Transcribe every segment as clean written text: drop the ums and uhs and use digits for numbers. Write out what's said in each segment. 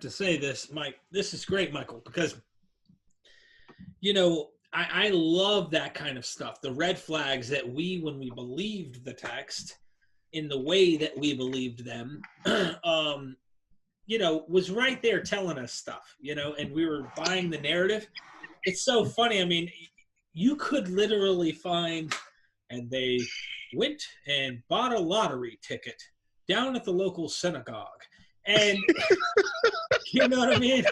have to say this, Mike. This is great, Michael, because I love that kind of stuff. The red flags that when we believed the text in the way that we believed them, was right there telling us stuff, and we were buying the narrative. It's so funny. I mean, you could literally find, and they went and bought a lottery ticket down at the local synagogue. And you know what I mean?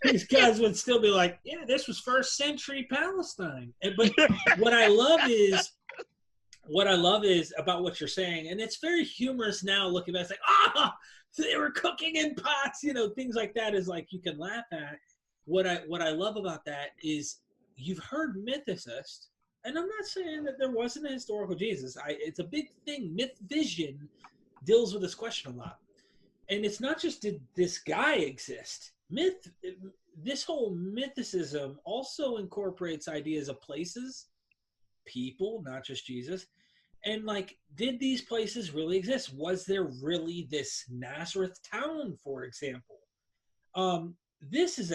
These guys would still be like, yeah, this was first century Palestine. But what I love is about what you're saying, and it's very humorous now looking back. It's like, they were cooking in pots, things like that is like you can laugh at. What I love about that is you've heard mythicists, and I'm not saying that there wasn't a historical Jesus. It's a big thing. Myth vision deals with this question a lot. And it's not just did this guy exist. This whole mythicism also incorporates ideas of places, people, not just Jesus. And like, did these places really exist? Was there really this Nazareth town, for example? This is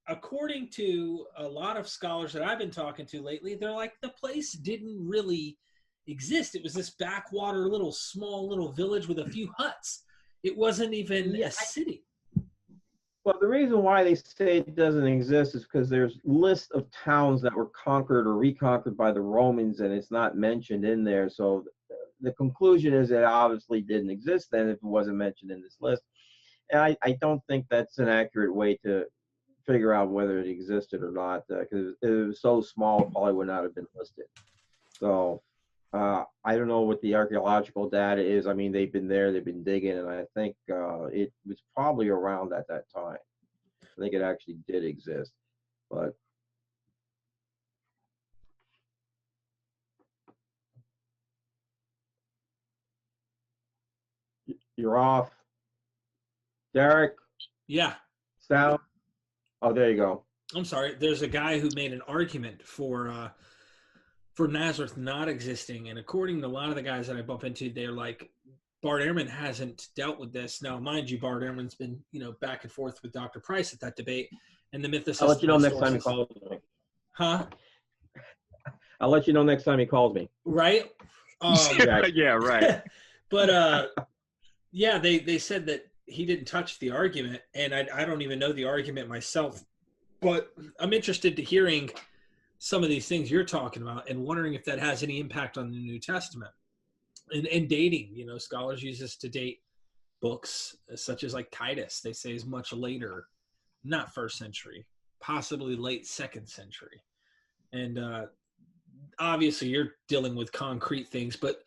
according to a lot of scholars that I've been talking to lately, they're like, the place didn't really exist. It was this backwater small little village with a few huts. It wasn't even a city. Well, the reason why they say it doesn't exist is because there's lists of towns that were conquered or reconquered by the Romans, and it's not mentioned in there. So the conclusion is it obviously didn't exist then if it wasn't mentioned in this list. And I don't think that's an accurate way to figure out whether it existed or not, because it was so small, it probably would not have been listed. So I don't know what the archaeological data is. I mean, they've been there, they've been digging, and I think it was probably around at that time. I think it actually did exist, but you're off. Derek? Yeah. Sound? Oh, there you go. I'm sorry. There's a guy who made an argument for Nazareth not existing, and according to a lot of the guys that I bump into, they're like, Bart Ehrman hasn't dealt with this. Now, mind you, Bart Ehrman's been back and forth with Dr. Price at that debate, and the mythicist. I'll let you know next time he calls me. Huh? I'll let you know next time he calls me. Right? Yeah, right. But yeah, they said that he didn't touch the argument, and I don't even know the argument myself, but I'm interested to hearing some of these things you're talking about and wondering if that has any impact on the New Testament and dating. Scholars use this to date books such as like Titus. They say is much later, not first century, possibly late second century. And obviously you're dealing with concrete things, but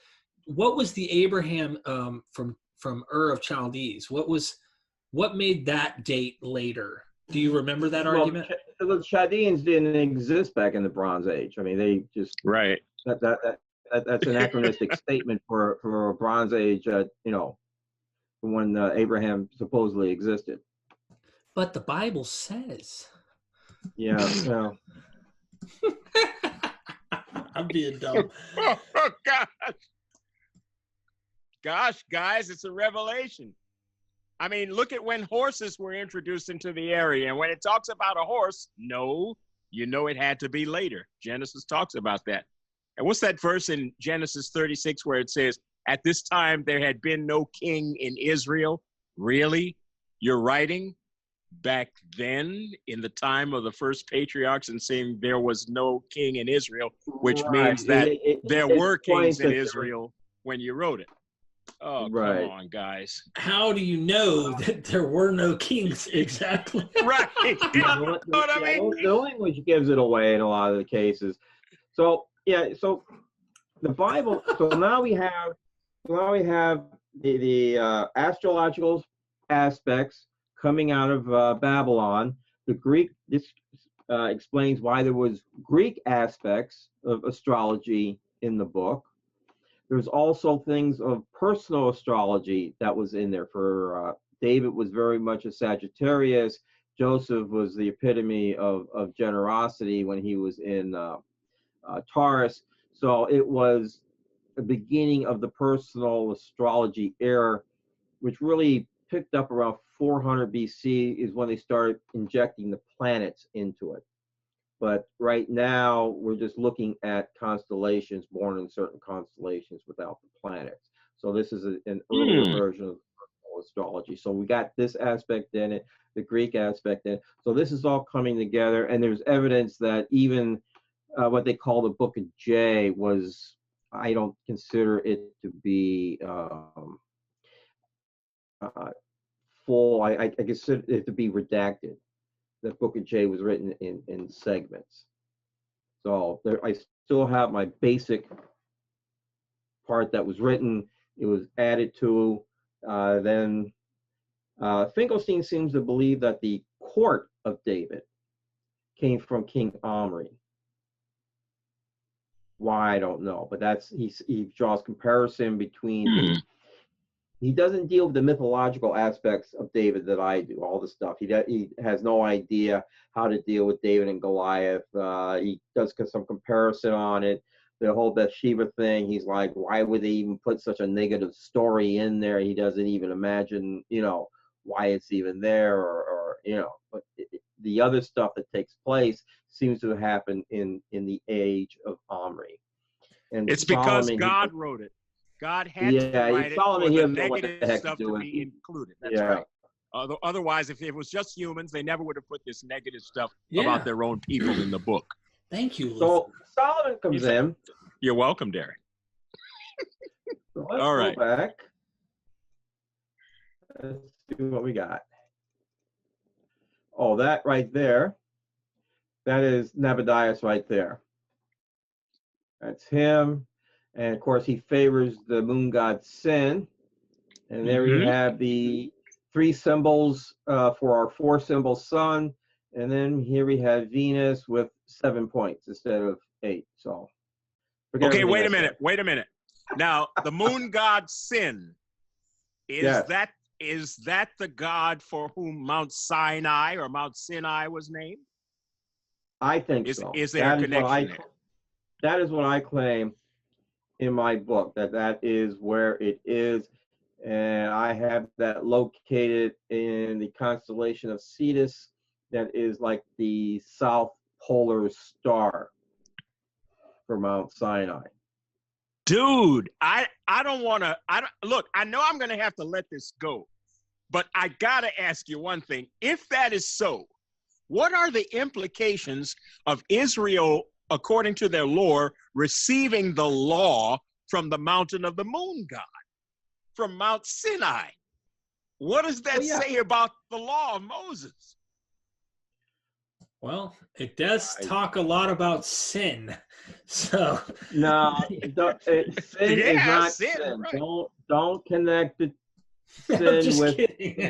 what was the Abraham from Ur of Chaldees? What made that date later? Do you remember that argument? The Chaldeans didn't exist back in the Bronze Age. I mean, they just right. That's an anachronistic statement for a Bronze Age. When Abraham supposedly existed. But the Bible says. Yeah. Well. I'm being dumb. Oh, gosh, guys, it's a revelation. I mean, look at when horses were introduced into the area. And when it talks about a horse, it had to be later. Genesis talks about that. And what's that verse in Genesis 36 where it says, at this time there had been no king in Israel? Really? You're writing back then in the time of the first patriarchs and saying there was no king in Israel, which means that there were kings in Israel when you wrote it. Oh, right. Come on, guys. How do you know that there were no kings exactly? Right. The language gives it away in a lot of the cases. So, yeah, so the Bible, so now we have the astrological aspects coming out of Babylon. The Greek, this explains why there was Greek aspects of astrology in the book. There's also things of personal astrology that was in there. For David was very much a Sagittarius. Joseph was the epitome of generosity when he was in Taurus. So it was the beginning of the personal astrology era, which really picked up around 400 BC is when they started injecting the planets into it. But right now, we're just looking at constellations born in certain constellations without the planets. So this is an earlier version of astrology. So we got this aspect in it, the Greek aspect in it. So this is all coming together, and there's evidence that even what they call the Book of J was, I don't consider it to be full. I consider it to be redacted. The Book of J was written in segments. So there, I still have my basic part that was written. It was added to. Then Finkelstein seems to believe that the court of David came from King Omri. Why, I don't know, but that's he draws comparison between. He doesn't deal with the mythological aspects of David that I do, all the stuff. He has no idea how to deal with David and Goliath. He does some comparison on it. The whole Bathsheba thing, he's like, why would they even put such a negative story in there? He doesn't even imagine, why it's even there, or but the other stuff that takes place seems to happen in the age of Omri. And it's Solomon, because God wrote it. God had to write it Solomon, for the negative stuff to be included. That's right. Otherwise, if it was just humans, they never would have put this negative stuff about their own people in the book. Thank you, Luther. So Solomon comes in. You're welcome, Derek. So let's go back. Let's see what we got. Oh, that right there. That is Nabonidus right there. That's him. And of course, he favors the moon god Sin. And there we have the 3 symbols for our 4 symbol sun. And then here we have Venus with 7 points instead of 8. So, okay, wait a minute. Now, the moon god Sin, is that the god for whom Mount Sinai or Mount Sinai was named? I think so. Is there a connection there? That is what I claim in my book, that is where it is. And I have that located in the constellation of Cetus, that is like the south polar star for Mount Sinai. Dude, I don't want to, look, I know I'm going to have to let this go, but I got to ask you one thing. If that is so, what are the implications of Israel, according to their lore, receiving the law from the mountain of the moon god, from Mount Sinai? What does that say about the law of Moses? Well, it does talk a lot about sin. So no, sin is not sin. Right. Don't connect it. Sin I'm just with kidding.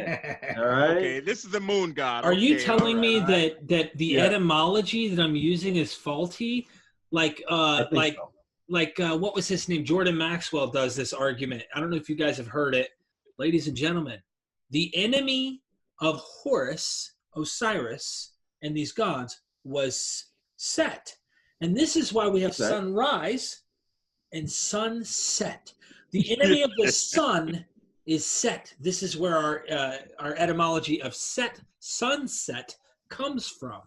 All right. Okay, this is the moon god. Are you telling me that the etymology that I'm using is faulty? Like what was his name? Jordan Maxwell does this argument. I don't know if you guys have heard it, ladies and gentlemen. The enemy of Horus, Osiris, and these gods was Set. And this is why we have sunrise and sunset. The enemy of the sun is Set. This is where our etymology of set, sunset, comes from.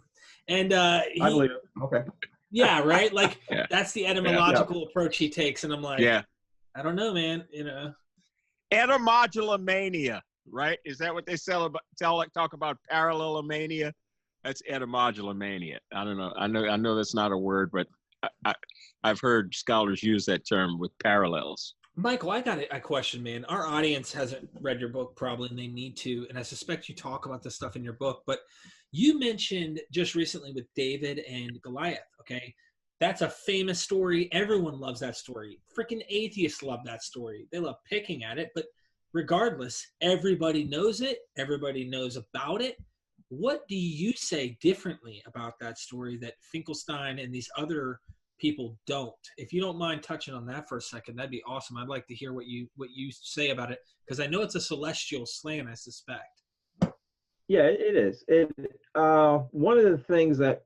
And I believe it. Okay. Yeah, right? Like, that's the etymological approach he takes. And I'm like, I don't know, man. Etymodulomania, right? Is that what they talk about parallelomania? That's etymodulomania. I don't know. I know that's not a word, but I've heard scholars use that term with parallels. Michael, I got a question, man. Our audience hasn't read your book probably, and they need to. And I suspect you talk about this stuff in your book. But you mentioned just recently with David and Goliath, okay? That's a famous story. Everyone loves that story. Freaking atheists love that story. They love picking at it. But regardless, everybody knows it. Everybody knows about it. What do you say differently about that story that Finkelstein and these other people don't? If you don't mind touching on that for a second, that'd be awesome. I'd like to hear what you say about it, because I know it's a celestial slant, I suspect. Yeah, it is. One of the things that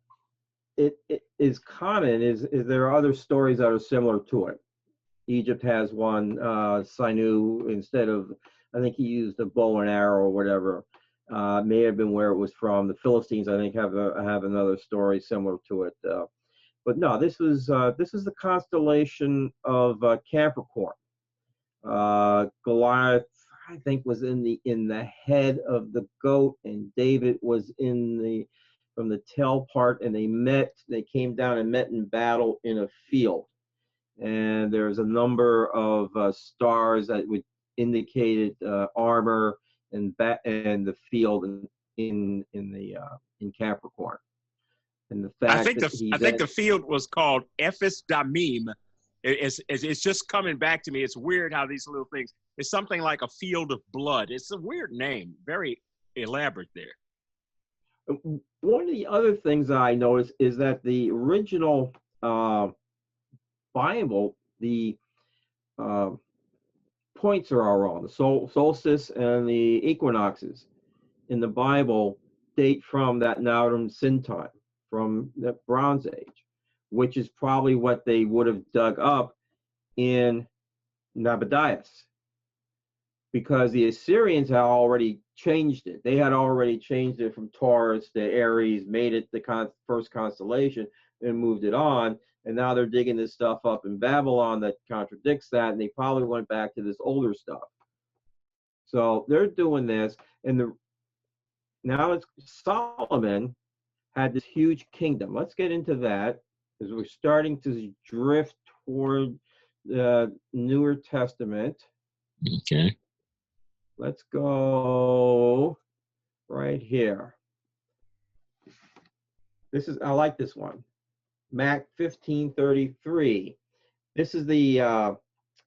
it is common is there are other stories that are similar to it. Egypt has one, Sinu, instead of, I think he used a bow and arrow or whatever. May have been where it was from. The Philistines, I think, have another story similar to it. But no, this is the constellation of Capricorn. Goliath, I think, was in the head of the goat, and David was from the tail part, and they came down and met in battle in a field. And there's a number of stars that would indicate armor and the field in Capricorn. And the fact I think the field was called Ephes Damim. It's just coming back to me. It's weird how these little things. It's something like a field of blood. It's a weird name, very elaborate there. One of the other things that I noticed is that the original Bible, the points are all wrong. The solstice and the equinoxes in the Bible date from that Naurum Sin time, from the Bronze Age, which is probably what they would have dug up in Nabonidus, because the Assyrians had already changed it. They had already changed it from Taurus to Aries, made it the first constellation, and moved it on. And now they're digging this stuff up in Babylon that contradicts that, and they probably went back to this older stuff. So they're doing this, and now it's Solomon had this huge kingdom. Let's get into that, because we're starting to drift toward the Newer Testament. Okay. Let's go right here. I like this one. Mac 15:33. This is the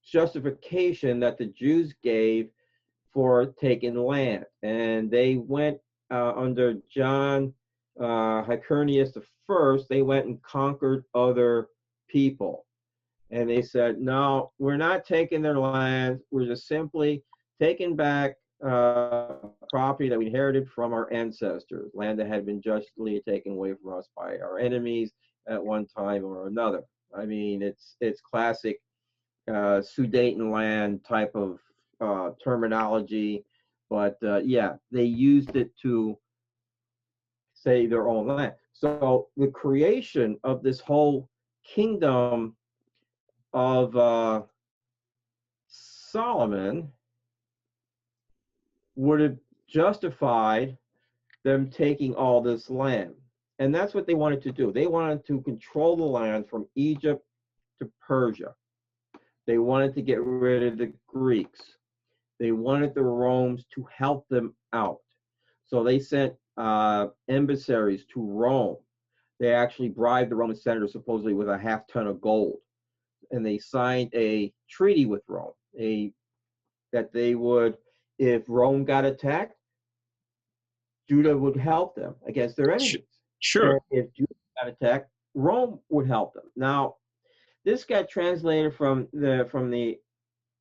justification that the Jews gave for taking land. And they went under John Hyrcanus I, they went and conquered other people. And they said, no, we're not taking their land. We're just simply taking back property that we inherited from our ancestors, land that had been justly taken away from us by our enemies at one time or another. I mean, it's classic Sudetenland type of terminology, but yeah, they used it to say their own land. So the creation of this whole kingdom of Solomon would have justified them taking all this land. And that's what they wanted to do. They wanted to control the land from Egypt to Persia. They wanted to get rid of the Greeks. They wanted the Romans to help them out. So they sent emissaries to Rome. They actually bribed the Roman senator supposedly with a half ton of gold. And they signed a treaty with Rome, that they would, if Rome got attacked, Judah would help them against their enemies. Sure. And if Judah got attacked, Rome would help them. Now, this got translated from the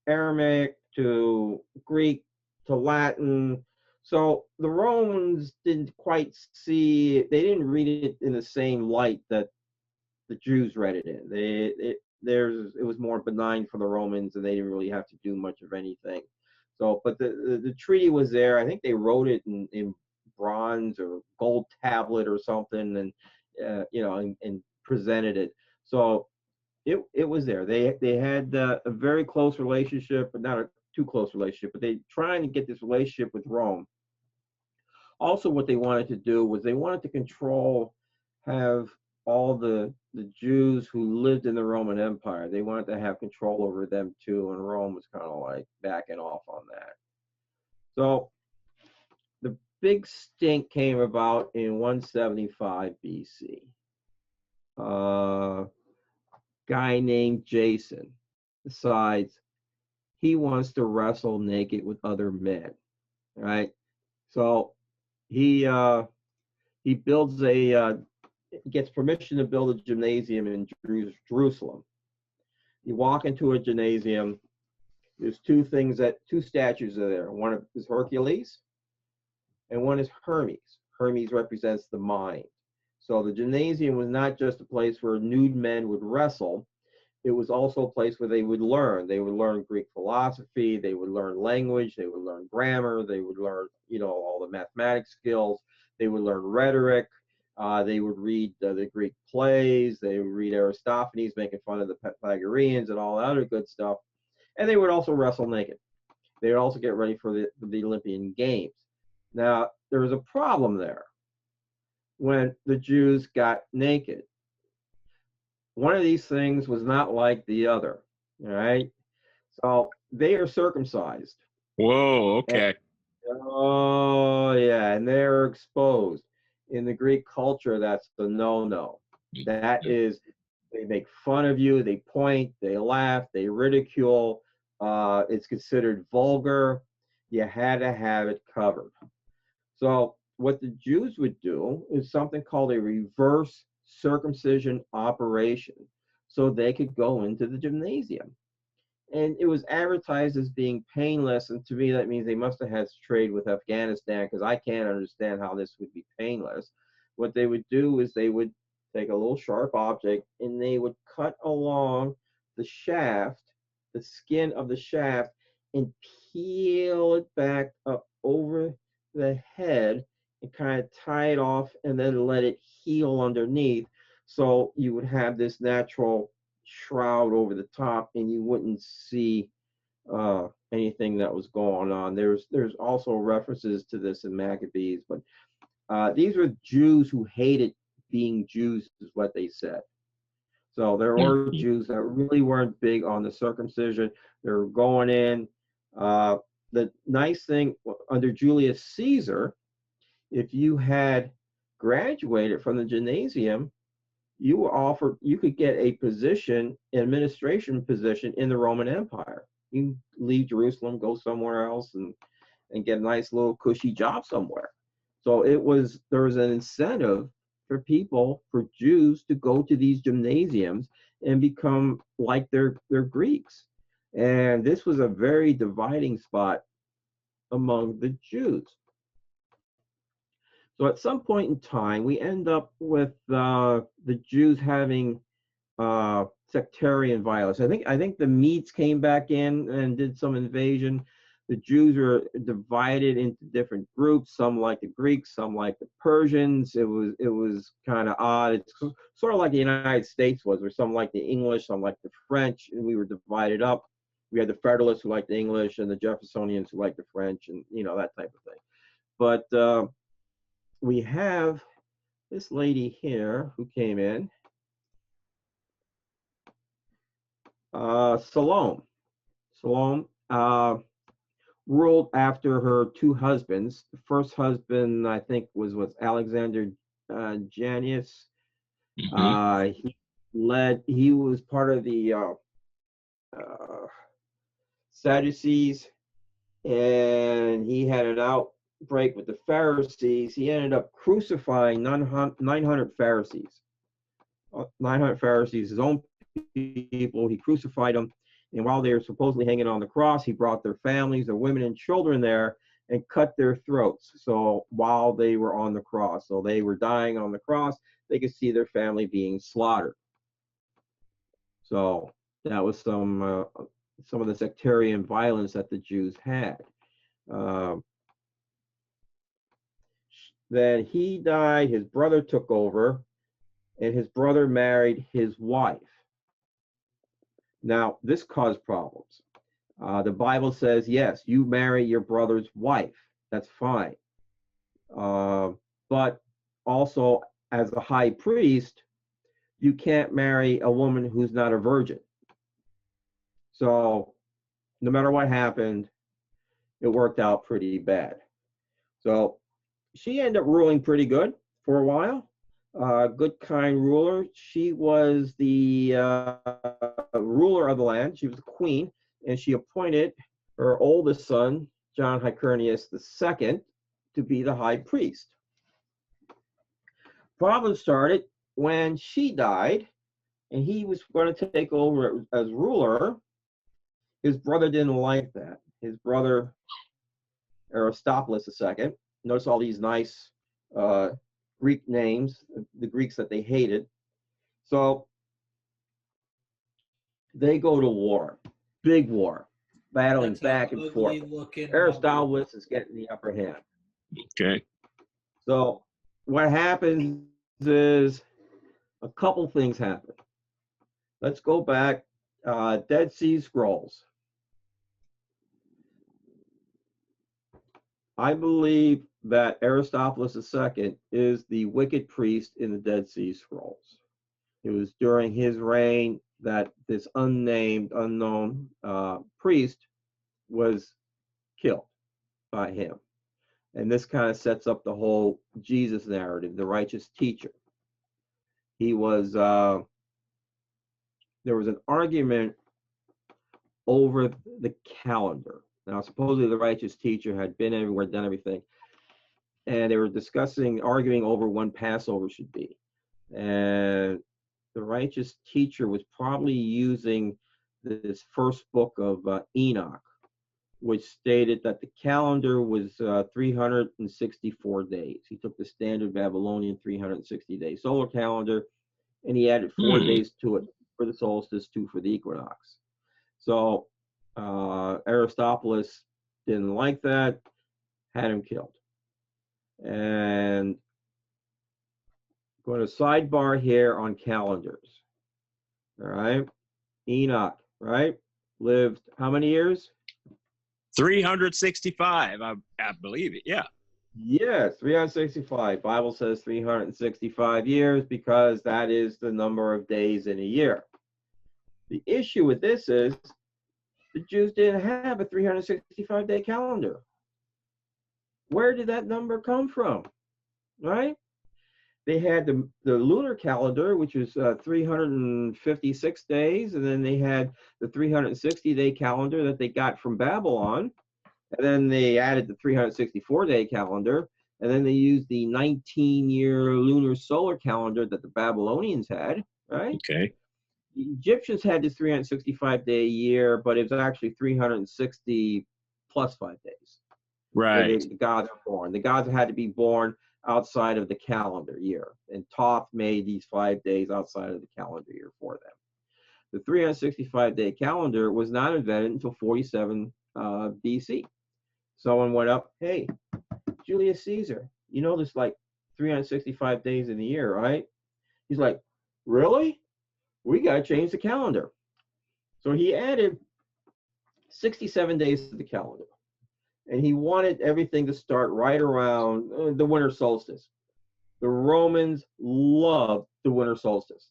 Aramaic to Greek to Latin. So the Romans didn't quite see, they didn't read it in the same light that the Jews read it in. It was more benign for the Romans, and they didn't really have to do much of anything. So, but the treaty was there. I think they wrote it in bronze or gold tablet or something, and and presented it. So it was there. They had a very close relationship, but not a too close relationship. But they trying to get this relationship with Rome. Also, what they wanted to do was they wanted to have all the Jews who lived in the Roman Empire. They wanted to have control over them too, and Rome was kind of like backing off on that. So the big stink came about in 175 BC. Guy named Jason decides he wants to wrestle naked with other men, right? So he builds gets permission to build a gymnasium in Jerusalem. You walk into a gymnasium, there's two statues are there. One is Hercules and one is Hermes. Hermes represents the mind. So the gymnasium was not just a place where nude men would wrestle, it was also a place where they would learn. They would learn Greek philosophy. They would learn language. They would learn grammar. They would learn, all the mathematics skills. They would learn rhetoric. They would read the Greek plays. They would read Aristophanes, making fun of the Pythagoreans and all that other good stuff. And they would also wrestle naked. They would also get ready for the Olympian Games. Now, there was a problem there when the Jews got naked. One of these things was not like the other, all right? So they are circumcised. Whoa, okay. Oh, yeah, and they're exposed. In the Greek culture, that's the no-no. That is, they make fun of you, they point, they laugh, they ridicule. It's considered vulgar. You had to have it covered. So what the Jews would do is something called a reverse circumcision operation, so they could go into the gymnasium. And it was advertised as being painless, and to me that means they must have had trade with Afghanistan, because I can't understand how this would be painless. What they would do is they would take a little sharp object and they would cut along the shaft, the skin of the shaft, and peel it back up over the head and kind of tie it off and then let it heal underneath. So you would have this natural shroud over the top and you wouldn't see anything that was going on. There's also references to this in Maccabees, but these were Jews who hated being Jews, is what they said. So there were Jews that really weren't big on the circumcision. They were going in. The nice thing under Julius Caesar, if you had graduated from the gymnasium, you were offered, you could get a position, an administration position in the Roman Empire. You can leave Jerusalem, go somewhere else, and get a nice little cushy job somewhere. So there was an incentive for people, for Jews, to go to these gymnasiums and become like their Greeks. And this was a very dividing spot among the Jews. So at some point in time, we end up with the Jews having sectarian violence. I think the Medes came back in and did some invasion. The Jews were divided into different groups. Some like the Greeks, some like the Persians. It was kind of odd. It's sort of like the United States was, where some like the English, some like the French, and we were divided up. We had the Federalists who liked the English and the Jeffersonians who liked the French, and that type of thing. But we have this lady here who came in, Salome. Salome ruled after her two husbands. The first husband, I think, was Alexander Jannaeus. He was part of the Sadducees, and he had an outbreak with the Pharisees. He ended up crucifying 900 Pharisees. 900 Pharisees, his own people. He crucified them. And while they were supposedly hanging on the cross, he brought their families, their women and children there and cut their throats. So while they were on the cross, so they were dying on the cross, they could see their family being slaughtered. So that was some of the sectarian violence that the Jews had. Then he died, his brother took over, and his brother married his wife. Now, this caused problems. The Bible says, yes, you marry your brother's wife. That's fine. But also, as a high priest, you can't marry a woman who's not a virgin. So no matter what happened, it worked out pretty bad. So she ended up ruling pretty good for a while. Good, kind ruler. She was the ruler of the land. She was the queen, and she appointed her oldest son, John Hyrcanus II, to be the high priest. Problem started when she died, and he was going to take over as ruler. His brother didn't like that. His brother, Aristobulus II, notice all these nice Greek names, the Greeks that they hated. So They go to war, big war, battling That's back an and forth. ugly looking bubble. Aristobulus is getting the upper hand. Okay. So what happens is a couple things happen. Let's go back. Dead Sea Scrolls. I believe that Aristobulus II is the wicked priest in the Dead Sea Scrolls. It was during his reign that this unnamed, unknown priest was killed by him. And this kind of sets up the whole Jesus narrative, the righteous teacher. He was, there was an argument over the calendar. Now, supposedly the righteous teacher had been everywhere, done everything, and they were discussing, arguing over when Passover should be. And the righteous teacher was probably using this first book of Enoch, which stated that the calendar was 364 days. He took the standard Babylonian 360-day solar calendar, and he added 4 days to it for the solstice, 2 for the equinox. So Aristobulus didn't like that, had him killed. And going to sidebar here on calendars. All right. Enoch, right? Lived how many years? 365, I believe it. Yeah. Yes, 365. Bible says 365 years because that is the number of days in a year. The issue with this is the Jews didn't have a 365-day calendar. Where did that number come from? Right? They had the lunar calendar, which was 356 days, and then they had the 360-day calendar that they got from Babylon, and then they added the 364-day calendar, and then they used the 19-year lunar solar calendar that the Babylonians had, right? Okay. The Egyptians had this 365-day year, but it was actually 360 plus 5 days. Right. The gods were born. The gods had to be born outside of the calendar year, and Thoth made these 5 days outside of the calendar year for them. The 365-day calendar was not invented until 47 BC. Someone went up, hey, Julius Caesar, you know there's like 365 days in the year, right? He's like, really? We got to change the calendar. So he added 67 days to the calendar. And he wanted everything to start right around the winter solstice. The Romans loved the winter solstice.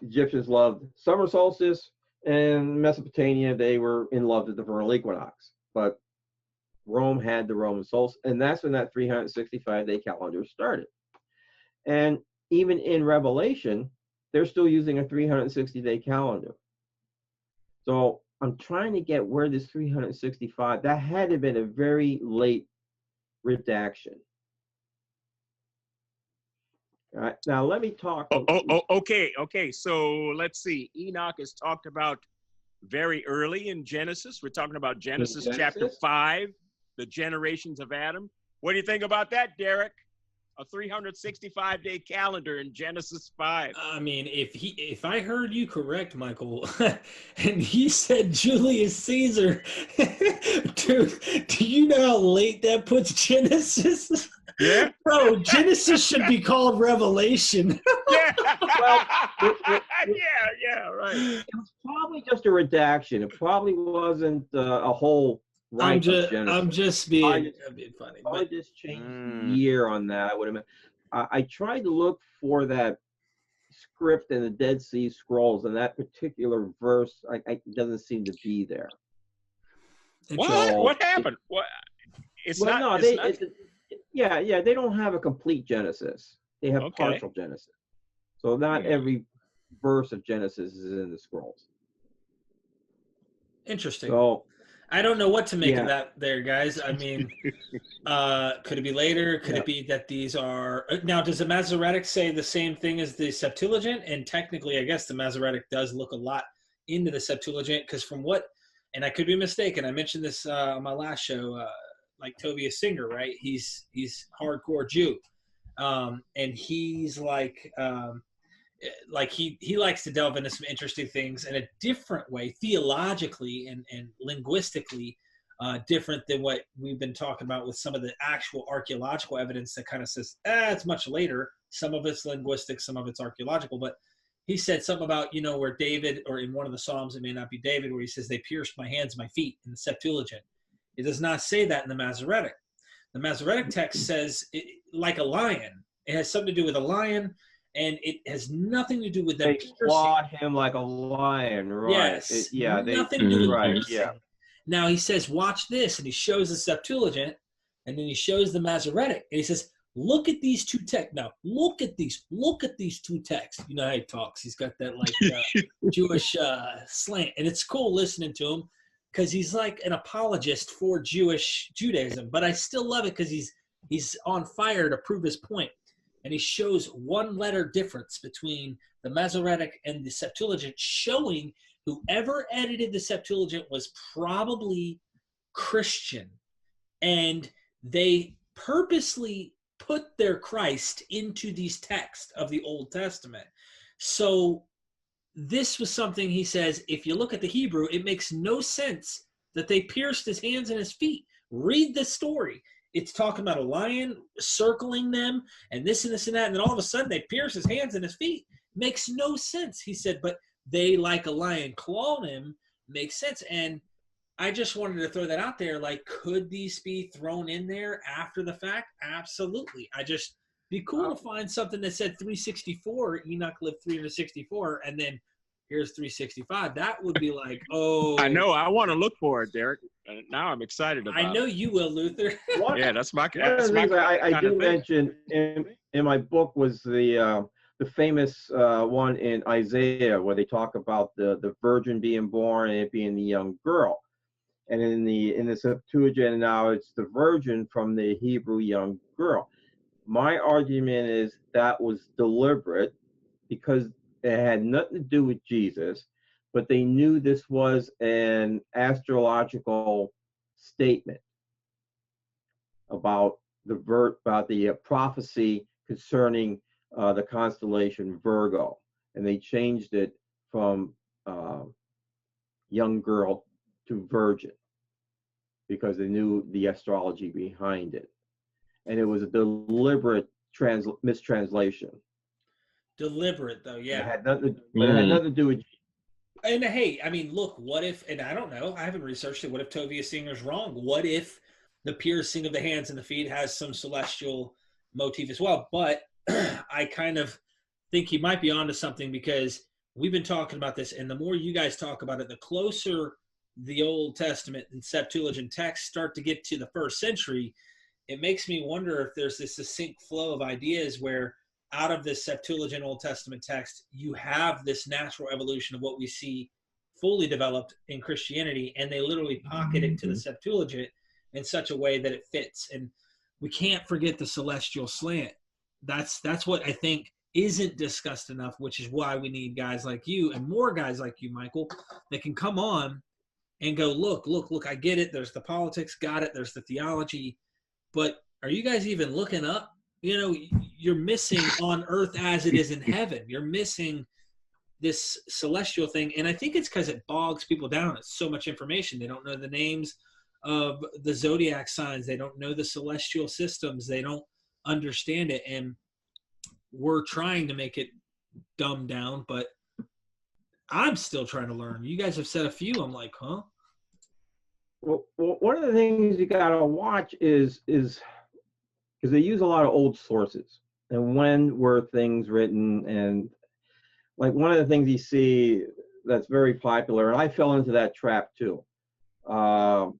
Egyptians loved summer solstice, and Mesopotamia, they were in love with the vernal equinox. But Rome had the Roman solstice, and that's when that 365-day calendar started. And even in Revelation, they're still using a 360-day calendar. So I'm trying to get where this 365, that had to have been a very late redaction. All right, now let me talk. Okay. So let's see. Enoch is talked about very early in Genesis. We're talking about Genesis chapter 5, the generations of Adam. What do you think about that, Derek? A 365-day calendar in Genesis 5. I mean, if I heard you correct, Michael, and he said Julius Caesar, dude, do you know how late that puts Genesis? Yeah. Bro, Genesis should be called Revelation. Yeah. Well, yeah, right. It was probably just a redaction. It probably wasn't a whole I'm Genesis. just being funny. I just changed the year on that. I tried to look for that script in the Dead Sea Scrolls, and that particular verse it doesn't seem to be there. What happened? Yeah, they don't have a complete Genesis. They have partial Genesis. So not every verse of Genesis is in the scrolls. Interesting. So I don't know what to make of that there, guys. I mean, could it be later? Could it be that these are... Now, does the Masoretic say the same thing as the Septuagint? And technically, I guess the Masoretic does look a lot into the Septuagint, because from what... And I could be mistaken. I mentioned this on my last show, like Tobias Singer, right? He's hardcore Jew. And he's like... like he likes to delve into some interesting things in a different way, theologically and linguistically, different than what we've been talking about with some of the actual archaeological evidence that kind of says, it's much later. Some of it's linguistic, some of it's archaeological. But he said something about, where David, or in one of the Psalms, it may not be David, where he says, they pierced my hands, my feet, in the Septuagint. It does not say that in the Masoretic. The Masoretic text says, like a lion. It has something to do with a lion, and it has nothing to do with them piercing. They clawed him like a lion, right? Yes. Nothing to do with right, piercing. yeah. Now he says, watch this, and he shows the Septuagint, and then he shows the Masoretic, and he says, look at these two texts. Now, look at these two texts. You know how he talks. He's got that like Jewish slant, and it's cool listening to him because he's like an apologist for Judaism, but I still love it because he's on fire to prove his point. And he shows one letter difference between the Masoretic and the Septuagint, showing whoever edited the Septuagint was probably Christian. And they purposely put their Christ into these texts of the Old Testament. So this was something he says, if you look at the Hebrew, it makes no sense that they pierced his hands and his feet. Read the story. It's talking about a lion circling them and this and this and that. And then all of a sudden they pierce his hands and his feet. Makes no sense. He said, but they, like a lion, clawed him. Makes sense. And I just wanted to throw that out there. Like, could these be thrown in there after the fact? Absolutely. Be cool to find something that said 364. Enoch lived 364. And then here's 365. That would be like, oh. I know. I want to look for it, Derek. Now I'm excited about it. I know you will, Luther. Yeah, that's my One of the things I did mention in my book was the famous one in Isaiah where they talk about the virgin being born and it being the young girl. And in the Septuagint now it's the virgin from the Hebrew young girl. My argument is that was deliberate because it had nothing to do with Jesus, but they knew this was an astrological statement about the prophecy concerning the constellation Virgo, and they changed it from young girl to virgin because they knew the astrology behind it, and it was a deliberate mistranslation. Deliberate though, yeah. It had nothing to do with. And hey, I mean, look, what if, and I don't know, I haven't researched it, what if Tovia Singer's wrong? What if the piercing of the hands and the feet has some celestial motif as well? But I kind of think he might be onto something because we've been talking about this, and the more you guys talk about it, the closer the Old Testament and Septuagint texts start to get to the first century, it makes me wonder if there's this succinct flow of ideas where out of this Septuagint Old Testament text, you have this natural evolution of what we see fully developed in Christianity, and they literally pocket it to the Septuagint in such a way that it fits. And we can't forget the celestial slant. That's what I think isn't discussed enough, which is why we need guys like you and more guys like you, Michael, that can come on and go, look, I get it. There's the politics, got it. There's the theology. But are you guys even looking up? You know, you're missing on earth as it is in heaven. You're missing this celestial thing. And I think it's because it bogs people down. It's so much information. They don't know the names of the zodiac signs. They don't know the celestial systems. They don't understand it. And we're trying to make it dumbed down, but I'm still trying to learn. You guys have said a few. I'm like, huh? Well, one of the things you got to watch is because they use a lot of old sources and when were things written, and like one of the things you see that's very popular, and I fell into that trap too, and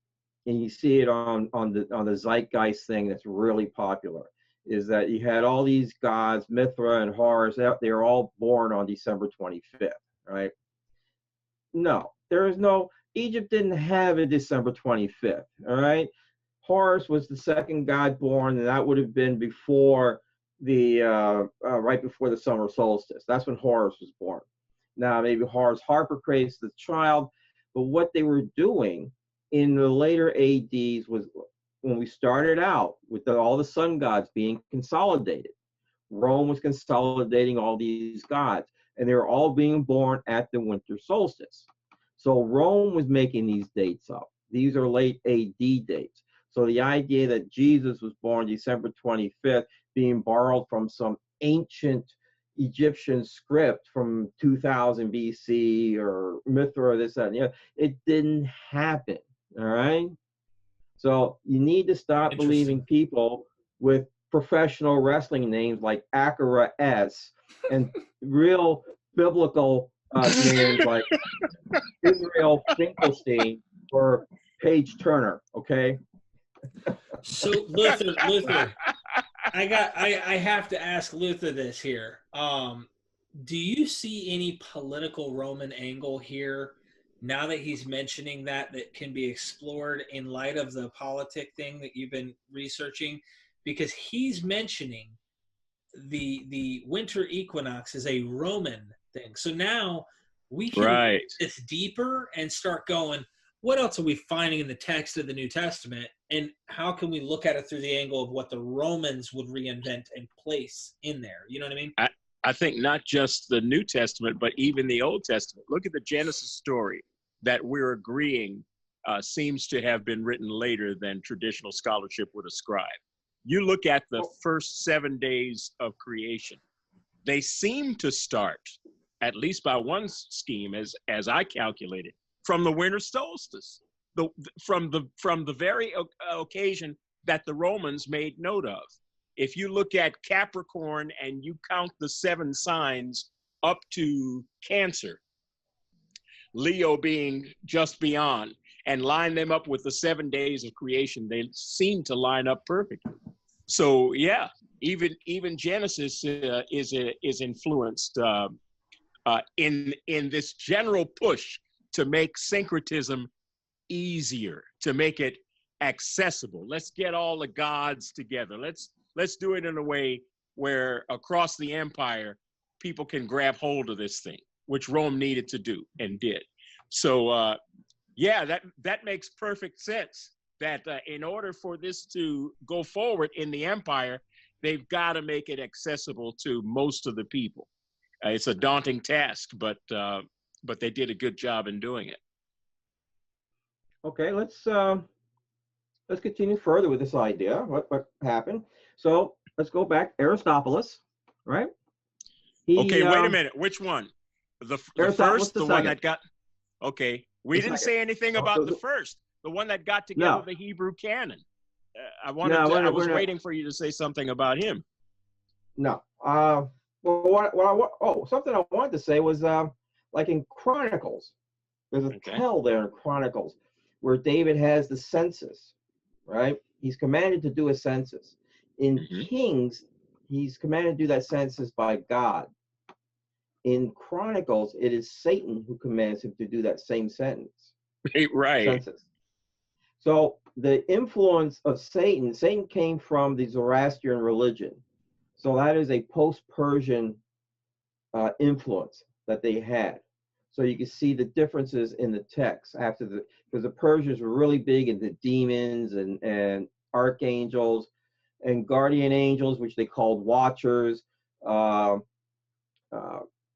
you see it on the zeitgeist thing that's really popular, is that you had all these gods, Mithra and Horus, they were all born on December 25th, right? No, there is no, Egypt didn't have a December 25th, all right? Horus was the second god born, and that would have been before the right before the summer solstice. That's when Horus was born. Now maybe Horus Harpocrates the child, but what they were doing in the later ADs was when we started out with all the sun gods being consolidated. Rome was consolidating all these gods, and they were all being born at the winter solstice. So Rome was making these dates up. These are late AD dates. So the idea that Jesus was born December 25th, being borrowed from some ancient Egyptian script from 2000 BC or Mithra, this, that, and the other, it didn't happen. All right. So you need to stop believing people with professional wrestling names like Akira S and real biblical names like Israel Finkelstein or Paige Turner. Okay. So Luther, I have to ask Luther this here. Do you see any political Roman angle here now that he's mentioning that can be explored in light of the politic thing that you've been researching? Because he's mentioning the winter equinox is a Roman thing. So now we can Right. it's deeper and start going, what else are we finding in the text of the New Testament? And how can we look at it through the angle of what the Romans would reinvent and place in there? You know what I mean? I think not just the New Testament, but even the Old Testament. Look at the Genesis story that we're agreeing seems to have been written later than traditional scholarship would ascribe. You look at the first 7 days of creation. They seem to start, at least by one scheme, as I calculated, from the winter solstice, from the very occasion that the Romans made note of. If you look at Capricorn and you count the 7 signs up to Cancer, Leo being just beyond, and line them up with the 7 days of creation, they seem to line up perfectly. So yeah, even Genesis is influenced in this general push to make syncretism easier, to make it accessible. Let's get all the gods together. Let's do it in a way where across the empire, people can grab hold of this thing, which Rome needed to do and did. So yeah, that makes perfect sense. That in order for this to go forward in the empire, they've got to make it accessible to most of the people. It's a daunting task, but they did a good job in doing it. Okay, let's continue further with this idea. What happened? So let's go back. Aristobulus, right? Okay, wait a minute. Which one? The first, the one that got. Okay, we didn't say anything about the first, the one that got together the Hebrew canon. I was waiting for you to say something about him. No. Something I wanted to say was like in Chronicles. There's a tell there in Chronicles where David has the census, right? He's commanded to do a census. In Kings, he's commanded to do that census by God. In Chronicles, it is Satan who commands him to do that same sentence. Right. Census. So the influence of Satan came from the Zoroastrian religion. So that is a post-Persian influence that they had. So you can see the differences in the text because the Persians were really big into demons and archangels and guardian angels, which they called watchers.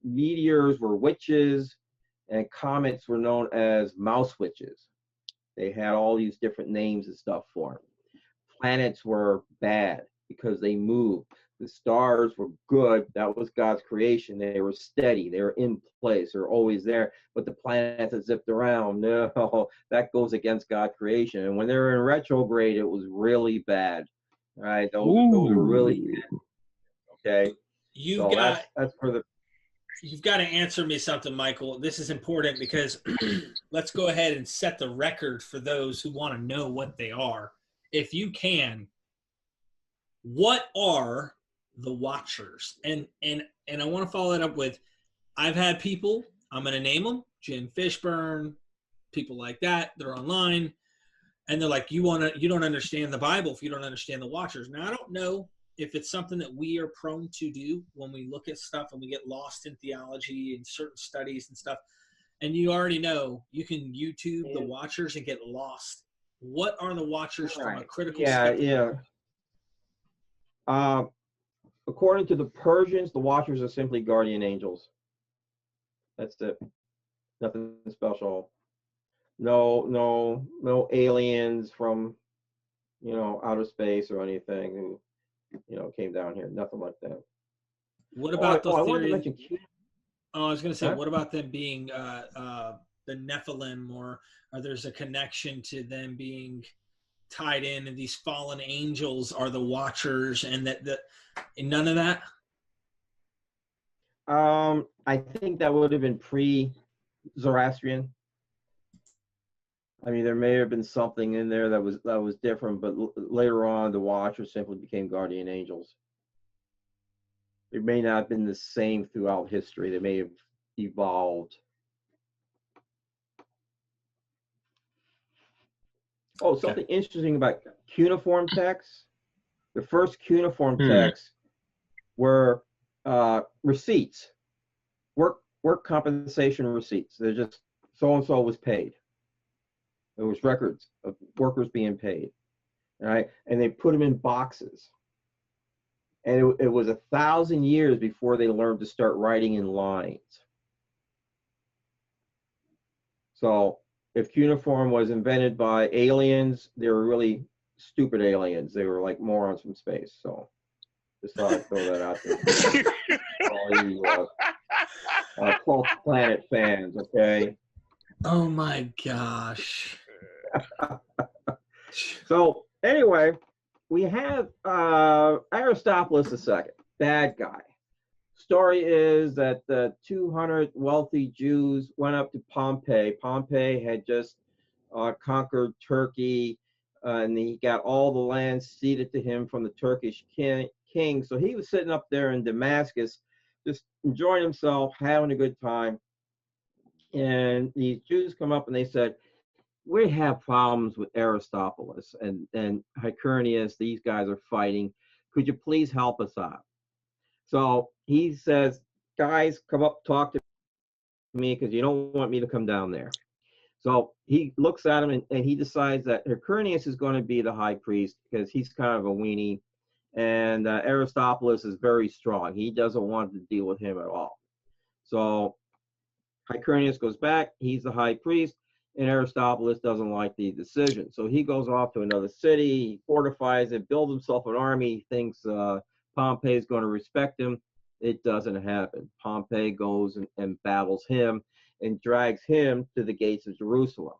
Meteors were witches, and comets were known as mouse witches. They had all these different names and stuff for them. Planets were bad because they moved. The stars were good. That was God's creation. They were steady. They were in place. They're always there. But the planets that zipped around, no, that goes against God's creation. And when they were in retrograde, it was really bad. Right? Those were really bad. Okay. You've got to answer me something, Michael. This is important because let's go ahead and set the record for those who want to know what they are. If you can, what are the Watchers? And I want to follow that up with, I've had people, I'm going to name them, Jim Fishburne, people like that. They're online, and they're like, you don't understand the Bible if you don't understand the Watchers. Now, I don't know if it's something that we are prone to do when we look at stuff and we get lost in theology and certain studies and stuff. And you already know you can YouTube the Watchers and get lost. What are the Watchers from a critical standpoint? according to the Persians, the Watchers are simply guardian angels. That's it. Nothing special. No aliens from, outer space or anything who, came down here. Nothing like that. What about the I wanted to theory? mention. Oh, I was going to say, Huh? what about them being the Nephilim, or there's a connection to them being tied in, and these fallen angels are the Watchers, and none of that? I think that would have been pre-Zoroastrian. I mean, there may have been something in there that was different, but later on, the Watchers simply became guardian angels. It may not have been the same throughout history. They may have evolved. Oh, something interesting about cuneiform texts. The first cuneiform texts were receipts, work compensation receipts. They're just so-and-so was paid. There was records of workers being paid, right? And they put them in boxes. And it was 1,000 years before they learned to start writing in lines. So if cuneiform was invented by aliens, they were really stupid aliens. They were like morons from space. So just thought I'd throw that out there. All you Cult Planet fans, okay? Oh my gosh. So anyway, we have Aristobulus II, bad guy. Story is that the 200 wealthy Jews went up to Pompey. Pompey had just conquered Turkey, and he got all the land ceded to him from the Turkish king. So he was sitting up there in Damascus, just enjoying himself, having a good time. And these Jews come up and they said, we have problems with Aristobulus and Hyrcanus. These guys are fighting. Could you please help us out? So he says, guys, come up, talk to me, because you don't want me to come down there. So he looks at him and he decides that Hyrcanus is going to be the high priest because he's kind of a weenie. And Aristobulus is very strong. He doesn't want to deal with him at all. So Hyrcanus goes back. He's the high priest. And Aristobulus doesn't like the decision. So he goes off to another city, he fortifies it, builds himself an army, he thinks Pompey is going to respect him. It doesn't happen. Pompey goes and battles him and drags him to the gates of Jerusalem.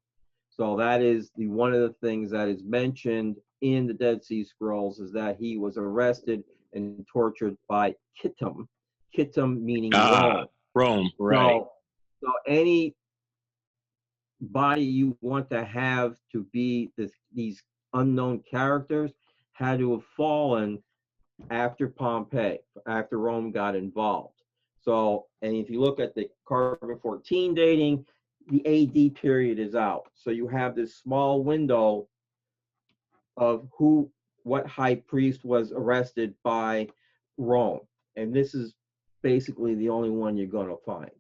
So that is one of the things that is mentioned in the Dead Sea Scrolls, is that he was arrested and tortured by Kittim. Kittim meaning Rome. Rome, right. So any body you want to have to be these unknown characters had to have fallen after Pompey, after Rome got involved. So, and if you look at the carbon-14 dating, the AD period is out. So you have this small window of what high priest was arrested by Rome. And this is basically the only one you're going to find.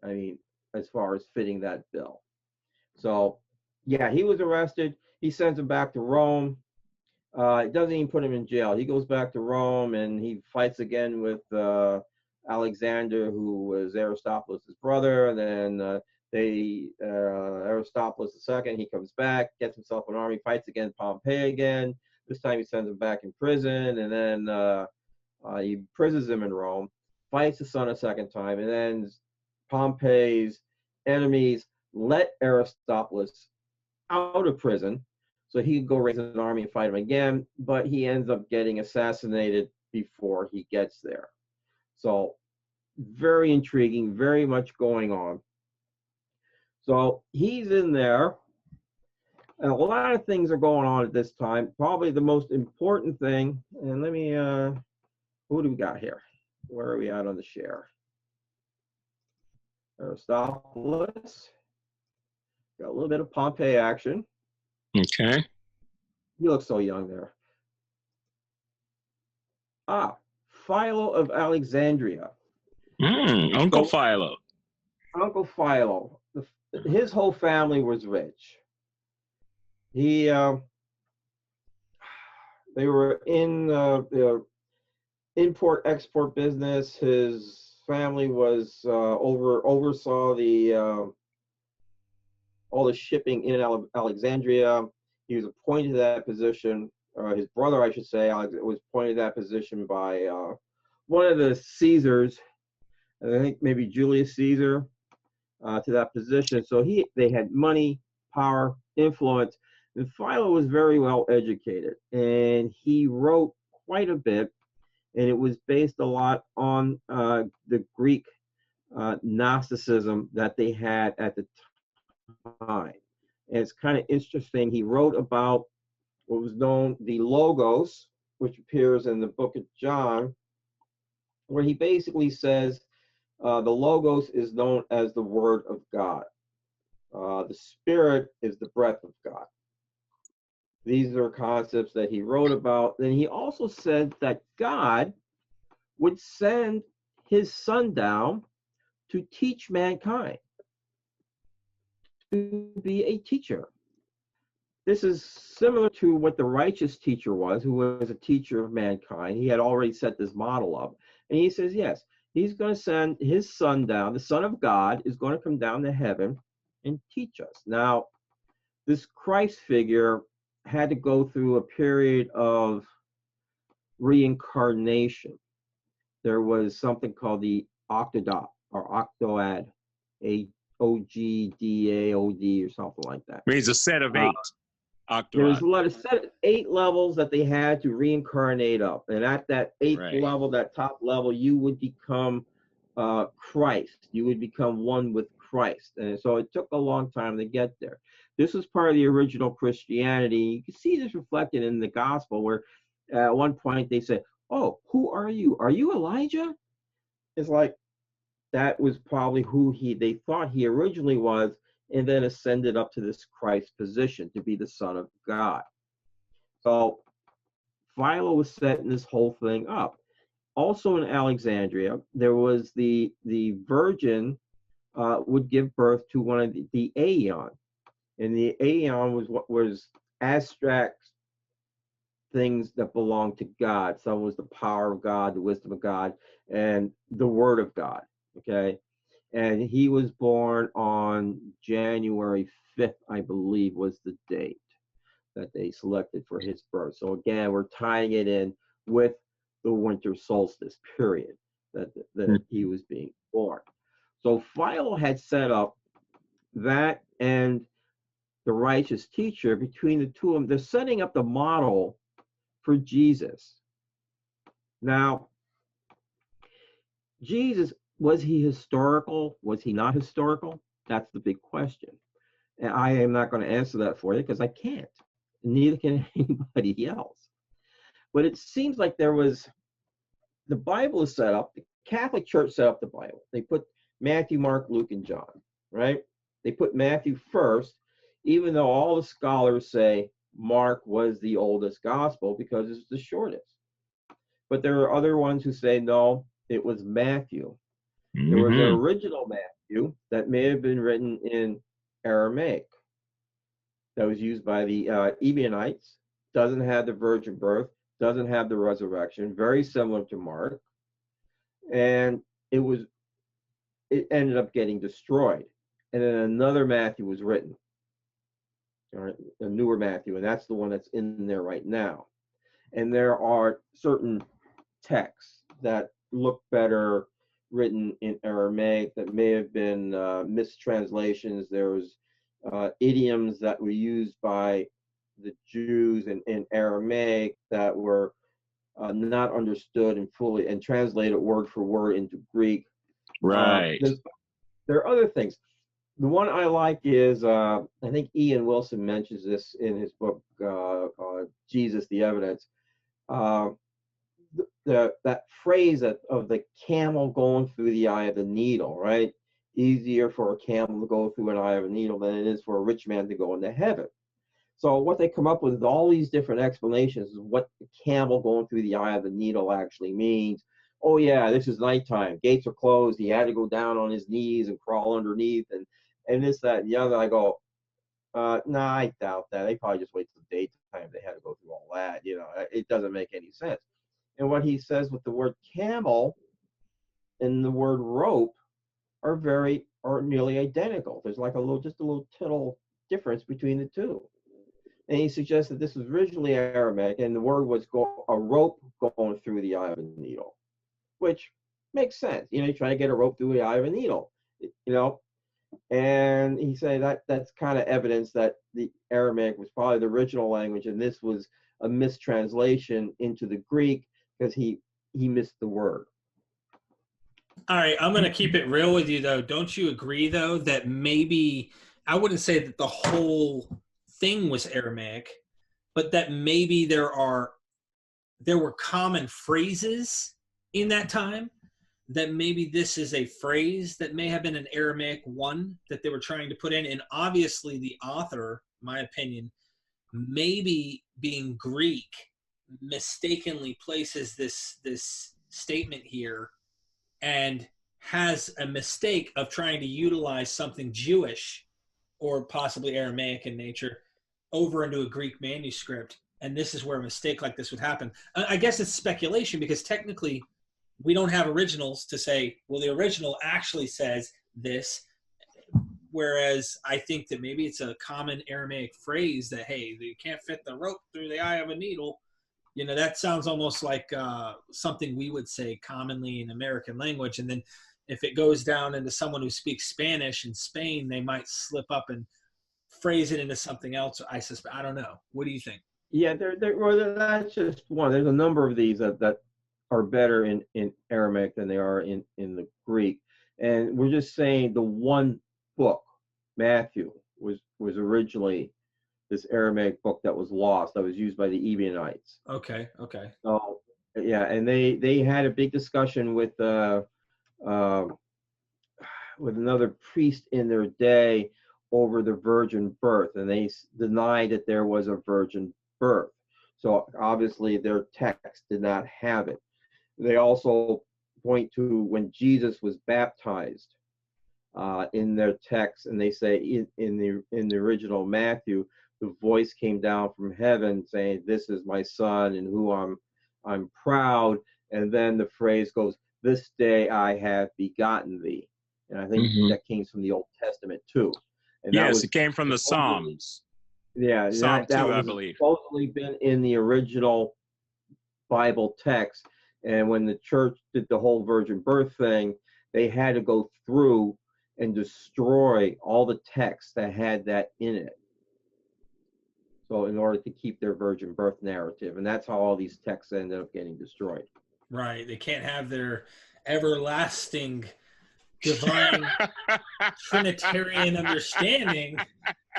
I mean, as far as fitting that bill. So, yeah, he was arrested. He sends him back to Rome. It doesn't even put him in jail. He goes back to Rome and he fights again with Alexander, who was Aristobulus' brother. And then Aristobulus II, he comes back, gets himself an army, fights against Pompey again. This time he sends him back in prison, and then he imprisons him in Rome, fights the son a second time, and then Pompey's enemies let Aristobulus out of prison so he could go raise an army and fight him again, but he ends up getting assassinated before he gets there. So very intriguing, very much going on. So he's in there, and a lot of things are going on at this time. Probably the most important thing, and let me, who do we got here? Where are we at on the share? Aristobulus. Got a little bit of Pompey action. Okay. He looks so young there. Philo of Alexandria. Uncle Philo. Uncle Philo. His whole family was rich. They were in import-export business. His family was oversaw the all the shipping in Alexandria. He was appointed to that position. His brother, I should say, was appointed to that position by one of the Caesars. I think maybe Julius Caesar, to that position. So they had money, power, influence. And Philo was very well educated, and he wrote quite a bit, and it was based a lot on the Greek Gnosticism that they had at the time. And it's kind of interesting. He wrote about what was known the Logos, which appears in the book of John, where he basically says the Logos is known as the Word of God. The Spirit is the breath of God. These are concepts that he wrote about. Then he also said that God would send his Son down to teach mankind, to be a teacher. This is similar to what the righteous teacher was, who was a teacher of mankind. He had already set this model up. And he says, yes, he's going to send his Son down. The Son of God is going to come down to heaven and teach us. Now, this Christ figure had to go through a period of reincarnation. There was something called the Octodad, or Octoad, Ogdaod, or something like that. Means a set of 8. There was a set of 8 levels that they had to reincarnate up. And at that 8th level, that top level, you would become Christ. You would become one with Christ. And so it took a long time to get there. This was part of the original Christianity. You can see this reflected in the gospel, where at one point they said, oh, who are you? Are you Elijah? It's like that was probably who they thought he originally was, and then ascended up to this Christ position to be the Son of God. So Philo was setting this whole thing up. Also in Alexandria, there was the virgin would give birth to one of the aeon. And the aeon was what was abstract things that belonged to God. Some was the power of God, the wisdom of God, and the word of God. Okay. And he was born on January 5th, I believe, was the date that they selected for his birth. So again, we're tying it in with the winter solstice period that he was being born. So Philo had set up that and the righteous teacher. Between the two of them, they're setting up the model for Jesus. Now, Jesus, was he historical? Was he not historical? That's the big question. And I am not going to answer that for you because I can't. Neither can anybody else. But it seems like the Bible is set up, the Catholic Church set up the Bible. They put Matthew, Mark, Luke, and John, right? They put Matthew first, even though all the scholars say Mark was the oldest gospel because it's the shortest. But there are other ones who say, no, it was Matthew. Mm-hmm. There was an original Matthew that may have been written in Aramaic that was used by the Ebionites, doesn't have the virgin birth, doesn't have the resurrection, very similar to Mark. And it ended up getting destroyed. And then another Matthew was written, a newer Matthew, and that's the one that's in there right now. And there are certain texts that look better written in Aramaic that may have been mistranslations. There was idioms that were used by the Jews in Aramaic that were not understood and fully and translated word for word into Greek. Right. There are other things. The one I like is, I think Ian Wilson mentions this in his book, Jesus, the Evidence. That phrase of the camel going through the eye of the needle, right? Easier for a camel to go through an eye of a needle than it is for a rich man to go into heaven. So what they come up with is all these different explanations of what the camel going through the eye of the needle actually means. Oh yeah, this is nighttime. Gates are closed. He had to go down on his knees and crawl underneath and this, that, and the other. I go, nah, I doubt that. They probably just wait till daytime. They had to go through all that. You know, it doesn't make any sense. And what he says with the word camel and the word rope are nearly identical. There's like just a little tittle difference between the two. And he suggests that this was originally Aramaic, and the word was a rope going through the eye of a needle, which makes sense. You try to get a rope through the eye of a needle, And he said that's kind of evidence that the Aramaic was probably the original language, and this was a mistranslation into the Greek because he missed the word. All right, I'm going to keep it real with you, though. Don't you agree, though, that maybe, I wouldn't say that the whole thing was Aramaic, but that maybe there were common phrases in that time, that maybe this is a phrase that may have been an Aramaic one that they were trying to put in. And obviously the author, my opinion, maybe being Greek, mistakenly places this statement here and has a mistake of trying to utilize something Jewish or possibly Aramaic in nature over into a Greek manuscript. And this is where a mistake like this would happen. I guess it's speculation, because technically we don't have originals to say, well, the original actually says this. Whereas I think that maybe it's a common Aramaic phrase that, hey, you can't fit the rope through the eye of a needle. That sounds almost like something we would say commonly in American language. And then if it goes down into someone who speaks Spanish in Spain, they might slip up and phrase it into something else. I suspect. I don't know. What do you think? Yeah, well, that's just one. There's a number of these that are better in Aramaic than they are in the Greek. And we're just saying the one book, Matthew, was originally this Aramaic book that was lost, that was used by the Ebionites. Okay. So yeah, and they had a big discussion with another priest in their day over the virgin birth, and they denied that there was a virgin birth. So obviously their text did not have it. They also point to when Jesus was baptized in their text, and they say in the original Matthew, the voice came down from heaven saying, "This is my son in whom I'm proud." And then the phrase goes, "This day I have begotten thee." And I think that came from the Old Testament too. And yes, it came from the Psalms. Yeah, Psalm 2, that I was believe. supposedly been in the original Bible text. And when the church did the whole virgin birth thing, they had to go through and destroy all the texts that had that in it. So in order to keep their virgin birth narrative, and that's how all these texts ended up getting destroyed. Right. They can't have their everlasting divine Trinitarian understanding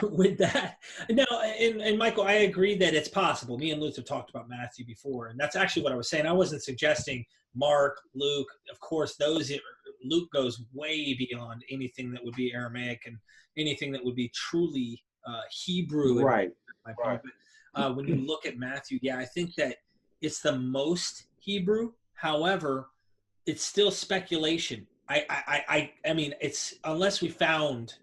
with that. No, and Michael, I agree that it's possible. Me and Luke have talked about Matthew before, and that's actually what I was saying. I wasn't suggesting Mark, Luke. Of course, Luke goes way beyond anything that would be Aramaic and anything that would be truly Hebrew. Right. Right. But when you look at Matthew, yeah, I think that it's the most Hebrew. However, it's still speculation. I mean, it's unless we found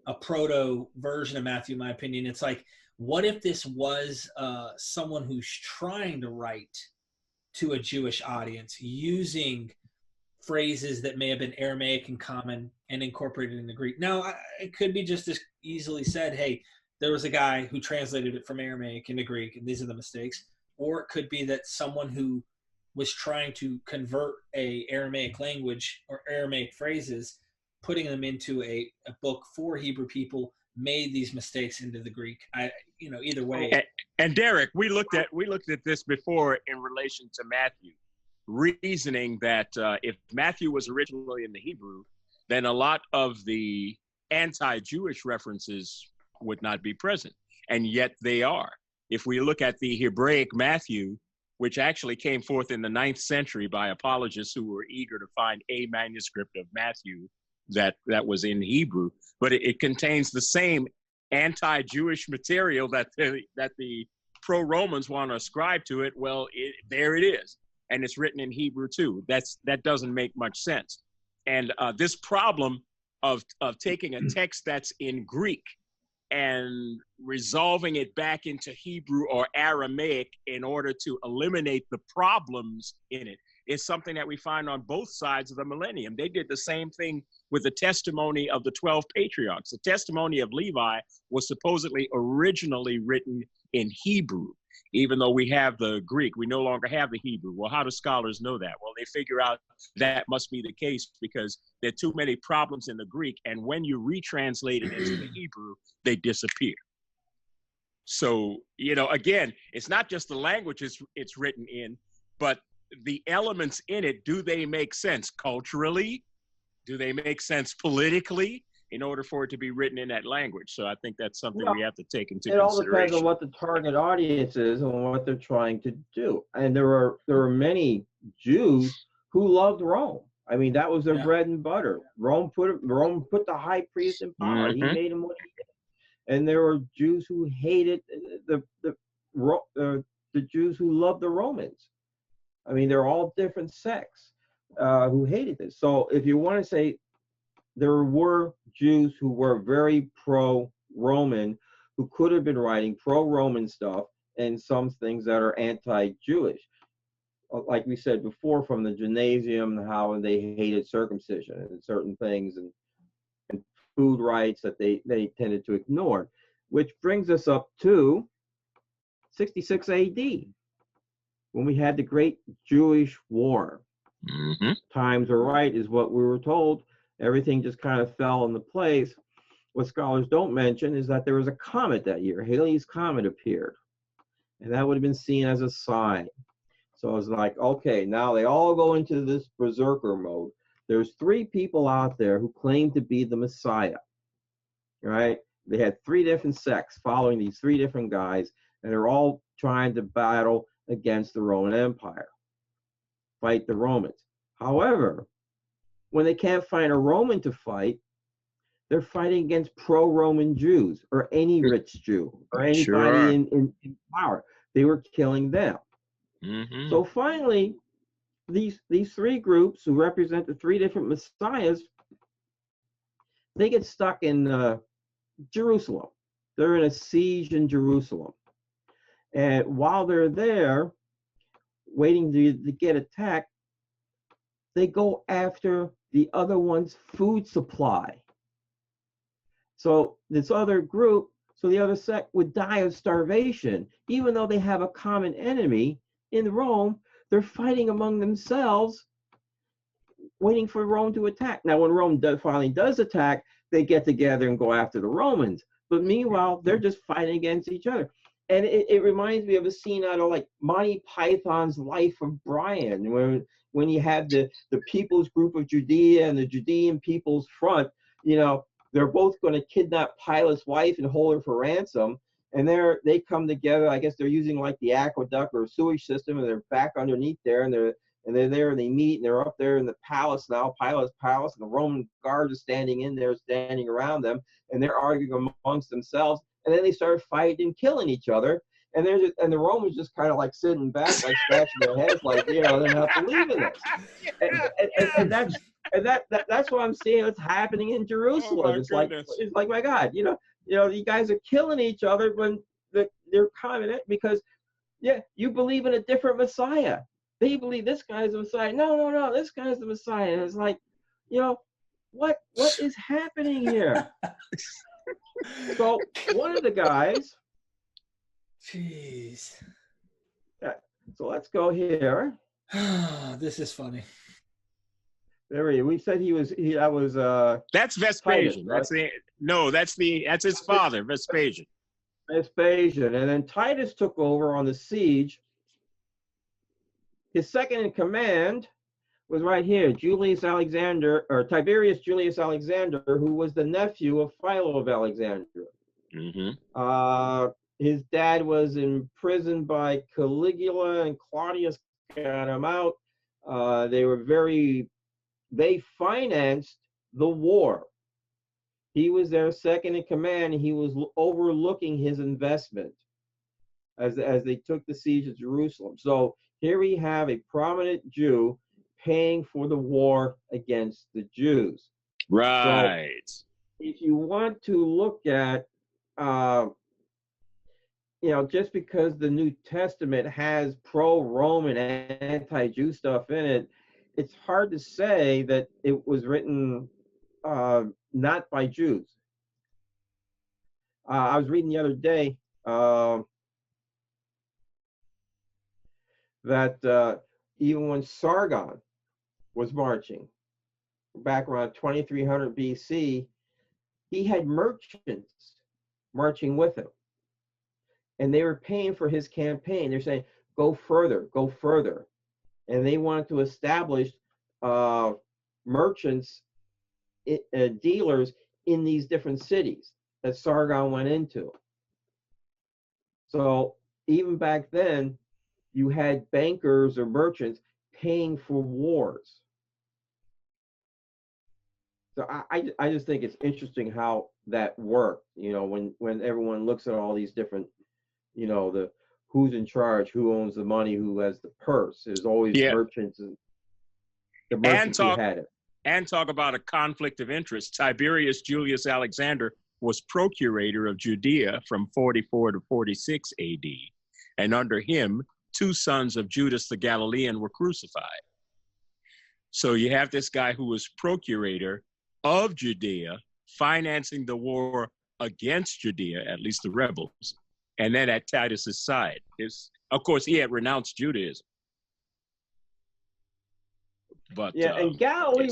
a proto version of Matthew, in my opinion, it's like, what if this was someone who's trying to write to a Jewish audience using phrases that may have been Aramaic and common and incorporated into Greek? Now, it could be just as easily said, hey, there was a guy who translated it from Aramaic into Greek, and these are the mistakes. Or it could be that someone who was trying to convert a Aramaic language or Aramaic phrases, putting them into a book for Hebrew people, made these mistakes into the Greek. Either way. And Derek, we looked at this before in relation to Matthew, reasoning that if Matthew was originally in the Hebrew, then a lot of the anti-Jewish references would not be present, and yet they are. If we look at the Hebraic Matthew, which actually came forth in the 9th century by apologists who were eager to find a manuscript of Matthew that was in Hebrew, but it contains the same anti-Jewish material that the pro-Romans want to ascribe to it. Well, there it is, and it's written in Hebrew too. That doesn't make much sense. And this problem of taking a text that's in Greek and resolving it back into Hebrew or Aramaic in order to eliminate the problems in it is something that we find on both sides of the millennium. They did the same thing with the testimony of the 12 patriarchs. The testimony of Levi was supposedly originally written in Hebrew. Even though we have the Greek, we no longer have the Hebrew. Well, how do scholars know that? Well, they figure out that must be the case because there are too many problems in the Greek, and when you retranslate it into the Hebrew, they disappear. So, you know, again, it's not just the language it's written in, but the elements in it, do they make sense culturally? Do they make sense politically in order for it to be written in that language? So I think that's something we have to take into consideration. It all depends on what the target audience is and what they're trying to do. And there are many Jews who loved Rome. I mean, that was their bread and butter. Rome put the high priest in power. He made him what he did. And there were Jews who hated the Jews who loved the Romans. I mean, they're all different sects who hated this. So if you want to say there were Jews who were very pro-Roman, who could have been writing pro-Roman stuff and some things that are anti-Jewish. Like we said before, from the gymnasium, how they hated circumcision and certain things and food rights that they tended to ignore. Which brings us up to 66 AD, when we had the Great Jewish War. Times were right is what we were told. Everything just kind of fell into place. What scholars don't mention is that there was a comet that year. Halley's Comet appeared. And that would have been seen as a sign. So it's like, okay, now they all go into this berserker mode. There's 3 people out there who claim to be the Messiah. Right? They had 3 different sects following these 3 different guys, and they're all trying to battle against the Roman Empire, fight the Romans. However, when they can't find a Roman to fight, they're fighting against pro-Roman Jews or any rich Jew or anybody in power. They were killing them. So finally, these 3 groups who represent the 3 different messiahs, they get stuck in Jerusalem. They're in a siege in Jerusalem. And while they're there, waiting to get attacked, they go after the other one's food supply. So this other group, so the other sect would die of starvation, even though they have a common enemy in Rome. They're fighting among themselves, waiting for Rome to attack. Now, when Rome finally does attack, they get together and go after the Romans. But meanwhile, they're just fighting against each other. And it reminds me of a scene out of like Monty Python's Life of Brian, when you have the People's Group of Judea and the Judean People's Front, you know, they're both going to kidnap Pilate's wife and hold her for ransom. And they come together. I guess they're using like the aqueduct or sewage system, and they're back underneath there, and they're there, and they meet, and they're up there in the palace now, Pilate's palace, and the Roman guards are standing around them, and they're arguing amongst themselves. And then they start fighting and killing each other. And the Romans just kind of like sitting back, like scratching their heads, like, you know, they're not believing this. And that's what I'm seeing. It's happening in Jerusalem. It's like, my God, you know, you guys are killing each other when they're coming because, you believe in a different Messiah. They believe this guy's the Messiah. No, this guy's the Messiah. And it's like, you know, what is happening here? So one of the guys. Jeez. So let's go here. This is funny. There we go. We said that was that's Vespasian. Titus, right? That's his father, Vespasian. Vespasian. And then Titus took over on the siege. His second in command was right here, Tiberius Julius Alexander, who was the nephew of Philo of Alexandria. His dad was imprisoned by Caligula, and Claudius got him out. They financed the war. He was their second in command. He was overlooking his investment as they took the siege of Jerusalem. So here we have a prominent Jew paying for the war against the Jews. Right. So if you want to look at uh, just because the New Testament has pro-Roman and anti-Jew stuff in it, it's hard to say that it was written not by Jews. I was reading the other day that even when Sargon was marching back around 2300 BC, he had merchants marching with him. And they were paying for his campaign. They're saying, go further, go further. And they wanted to establish merchants, dealers in these different cities that Sargon went into. So even back then, you had bankers or merchants paying for wars. So I just think it's interesting how that worked, when everyone looks at all these different, the who's in charge, who owns the money, who has the purse. There's always merchants, and the merchants who had it. And talk about a conflict of interest. Tiberius Julius Alexander was procurator of Judea from 44 to 46 AD. And under him, 2 sons of Judas the Galilean were crucified. So you have this guy who was procurator of Judea, financing the war against Judea, at least the rebels, and then at Titus's side. Of course, he had renounced Judaism. But and Galilee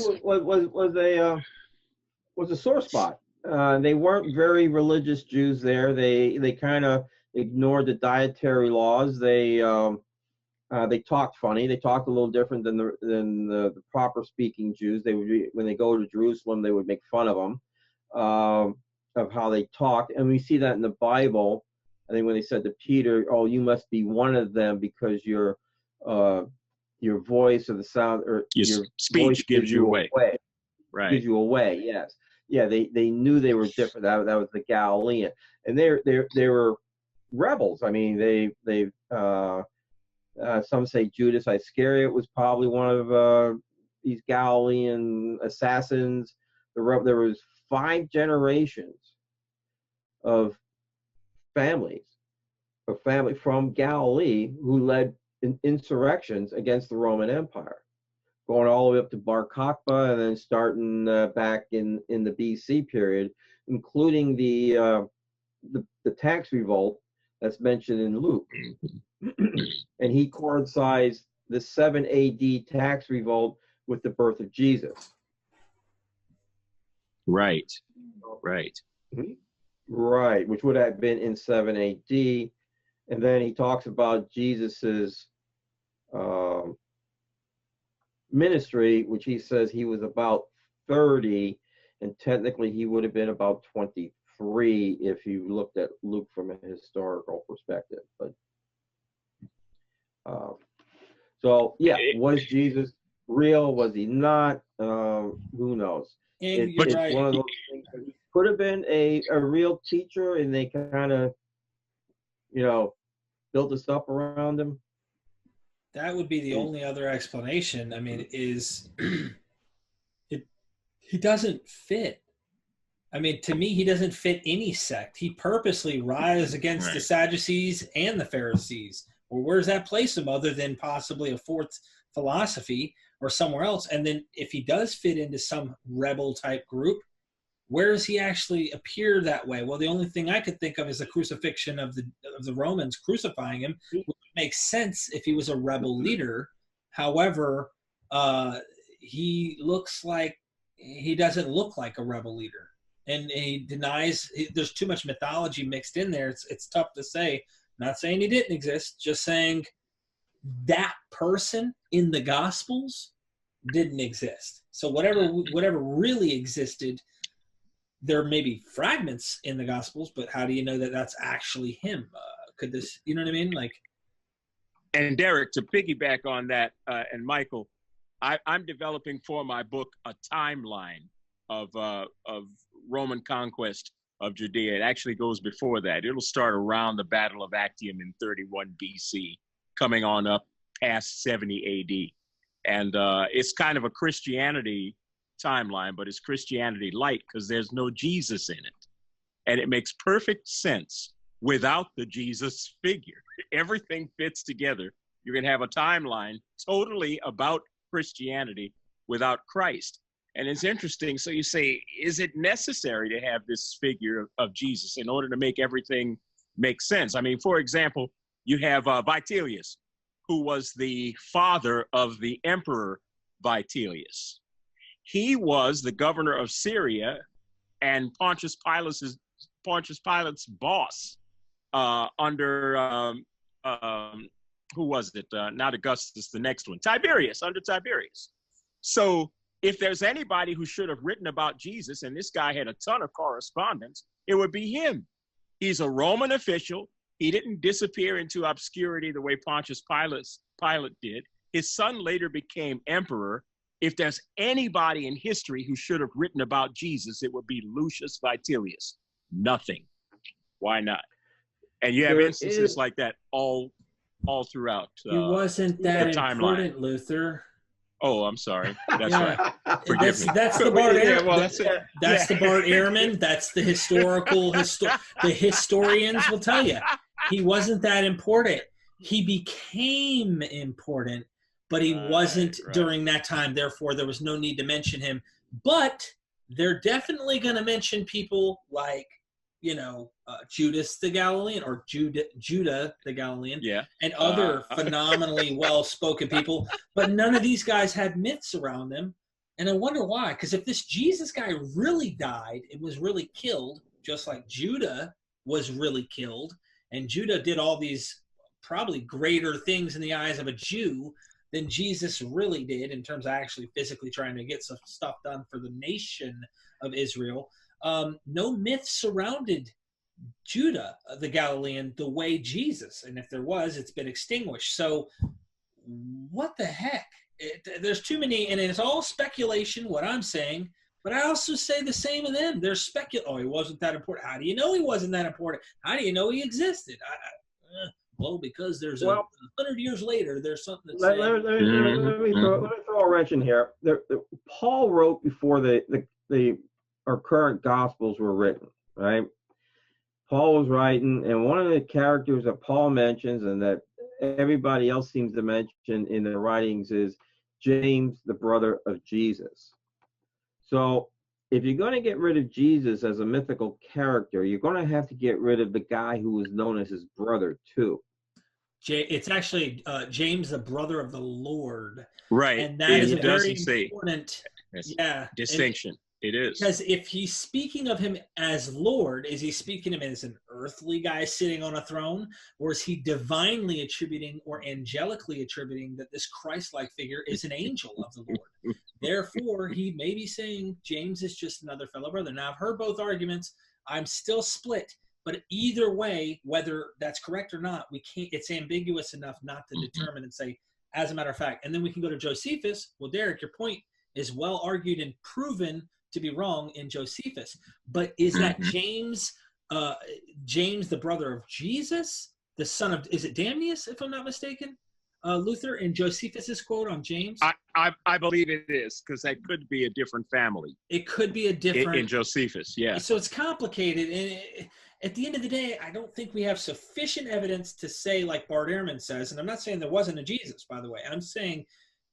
was a sore spot. They weren't very religious Jews there. They kind of ignored the dietary laws. They talked funny. They talked a little different than the proper speaking Jews. They would, when they go to Jerusalem, they would make fun of them of how they talked, and we see that in the Bible. I think when they said to Peter, "Oh, you must be one of them because your voice or the sound or your speech gives you away." Right. Gives you away. Yes. Yeah. They knew they were different. That was the Galilean, and they were rebels. I mean, some say Judas Iscariot was probably one of these Galilean assassins. There was 5 generations of family from Galilee who led insurrections against the Roman Empire, going all the way up to Bar Kokhba and then starting back in the BC period, including the tax revolt that's mentioned in Luke. And he coincided the 7 AD tax revolt with the birth of Jesus. Right. Right, which would have been in 7 AD. And then he talks about Jesus's ministry, which he says he was about 30, and technically he would have been about 23 if you looked at Luke from a historical perspective. But so yeah, was Jesus real? Was he not? Who knows? It's right. one of those things that he could have been a real teacher, and they kind of, built this up around him. That would be the only other explanation. I mean, is he doesn't fit. I mean, to me, he doesn't fit any sect. He purposely rises against the Sadducees and the Pharisees. Well, where does that place him other than possibly a fourth philosophy or somewhere else? And then if he does fit into some rebel type group, where does he actually appear that way? Well, the only thing I could think of is the crucifixion of the Romans crucifying him, which makes sense if he was a rebel leader. However, he doesn't look like a rebel leader. And he denies, there's too much mythology mixed in there. It's tough to say. Not saying he didn't exist, just saying that person in the Gospels didn't exist. So whatever really existed, there may be fragments in the Gospels, but how do you know that that's actually him? Could this, you know what I mean? Like, and Derek, to piggyback on that, and Michael, I'm developing for my book a timeline of Roman conquest of Judea. It actually goes before that. It'll start around the Battle of Actium in 31 BC, coming on up past 70 AD. And it's kind of a Christianity timeline, but it's Christianity light because there's no Jesus in it. And it makes perfect sense without the Jesus figure. Everything fits together. You're going to have a timeline totally about Christianity without Christ. And it's interesting. So you say, is it necessary to have this figure of Jesus in order to make everything make sense? I mean, for example, you have Vitellius, who was the father of the Emperor Vitellius. He was the governor of Syria and Pontius Pilate's boss under, who was it? Not Augustus, the next one, Tiberius, under Tiberius. So if there's anybody who should have written about Jesus, and this guy had a ton of correspondence, it would be him. He's a Roman official. He didn't disappear into obscurity the way Pontius Pilate did. His son later became emperor. If there's anybody in history who should have written about Jesus, it would be Lucius Vitellius. Nothing. Why not? And you have instances like that all throughout he wasn't that important, Luther. Oh, I'm sorry. That's right. Forgive me. That's the Bart Ehrman. That's the Bart Ehrman. That's the the historians will tell you. He wasn't that important. He became important, but he wasn't during that time. Therefore, there was no need to mention him. But they're definitely going to mention people like, Judas the Galilean, or Judah the Galilean, and other phenomenally well-spoken people. But none of these guys had myths around them. And I wonder why. Because if this Jesus guy really died and was really killed, just like Judah was really killed, and Judah did all these probably greater things in the eyes of a Jew than Jesus really did in terms of actually physically trying to get some stuff done for the nation of Israel. No myth surrounded Judah, the Galilean, the way Jesus. And if there was, it's been extinguished. So what the heck? There's too many, and it's all speculation, what I'm saying. But I also say the same of them. They're oh, he wasn't that important. How do you know he wasn't that important? How do you know he existed? Well, because there's 100 years later, there's something that's let me throw a wrench in here. Paul wrote before our current Gospels were written, right? Paul was writing, and one of the characters that Paul mentions and that everybody else seems to mention in their writings is James, the brother of Jesus. So if you're going to get rid of Jesus as a mythical character, you're going to have to get rid of the guy who was known as his brother too. It's actually James, the brother of the Lord. Right. And that is a very important distinction. It is. Because if he's speaking of him as Lord, is he speaking of him as an earthly guy sitting on a throne? Or is he divinely attributing or angelically attributing that this Christ-like figure is an angel of the Lord? Therefore, he may be saying James is just another fellow brother. Now, I've heard both arguments. I'm still split. But either way, whether that's correct or not, we can't. It's ambiguous enough not to determine and say, as a matter of fact. And then we can go to Josephus. Well, Derek, your point is well argued and proven to be wrong in Josephus. But is that James, the brother of Jesus, the son of, is it Damnius, if I'm not mistaken? Luther, in Josephus's quote on James? I believe it is, because that could be a different family. It could be a different... In Josephus, yeah. So it's complicated, and at the end of the day, I don't think we have sufficient evidence to say, like Bart Ehrman says, and I'm not saying there wasn't a Jesus, by the way. I'm saying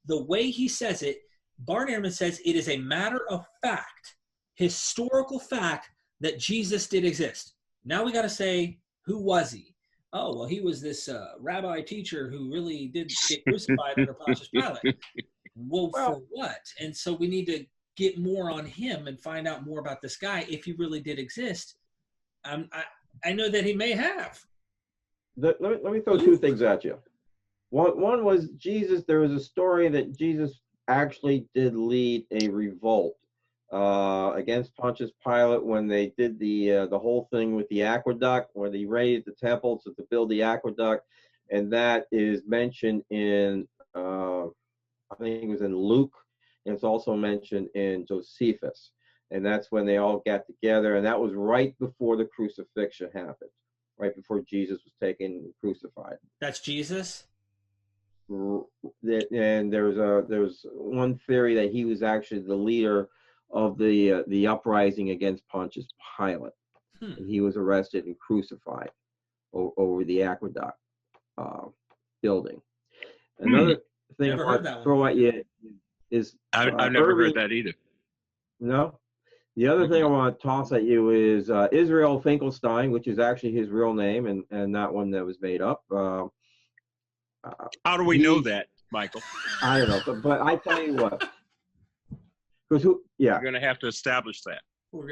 the way he says it, Bart Ehrman says it is a matter of fact, historical fact, that Jesus did exist. Now we got to say, who was he? Oh, well, he was this rabbi teacher who really did get crucified under Pontius Pilate. Well, for what? And so we need to get more on him and find out more about this guy if he really did exist. I know that he may have. Let me throw two things at you. One was Jesus. There was a story that Jesus actually did lead a revolt against Pontius Pilate when they did the whole thing with the aqueduct, where they raided the temple to build the aqueduct, and that is mentioned in I think it was in Luke, and it's also mentioned in Josephus, and that's when they all got together, and that was right before the crucifixion happened, right before Jesus was taken crucified. That's Jesus. And there was one theory that he was actually the leader of the uprising against Pontius Pilate. And he was arrested and crucified over the aqueduct building. Another thing Never I want heard that to throw at you is I've never heard that either. No. The other thing I want to toss at you is Israel Finkelstein, which is actually his real name and not one that was made up. How do we know that, Michael? I don't know, but I tell you what. Because You're going to have to establish that.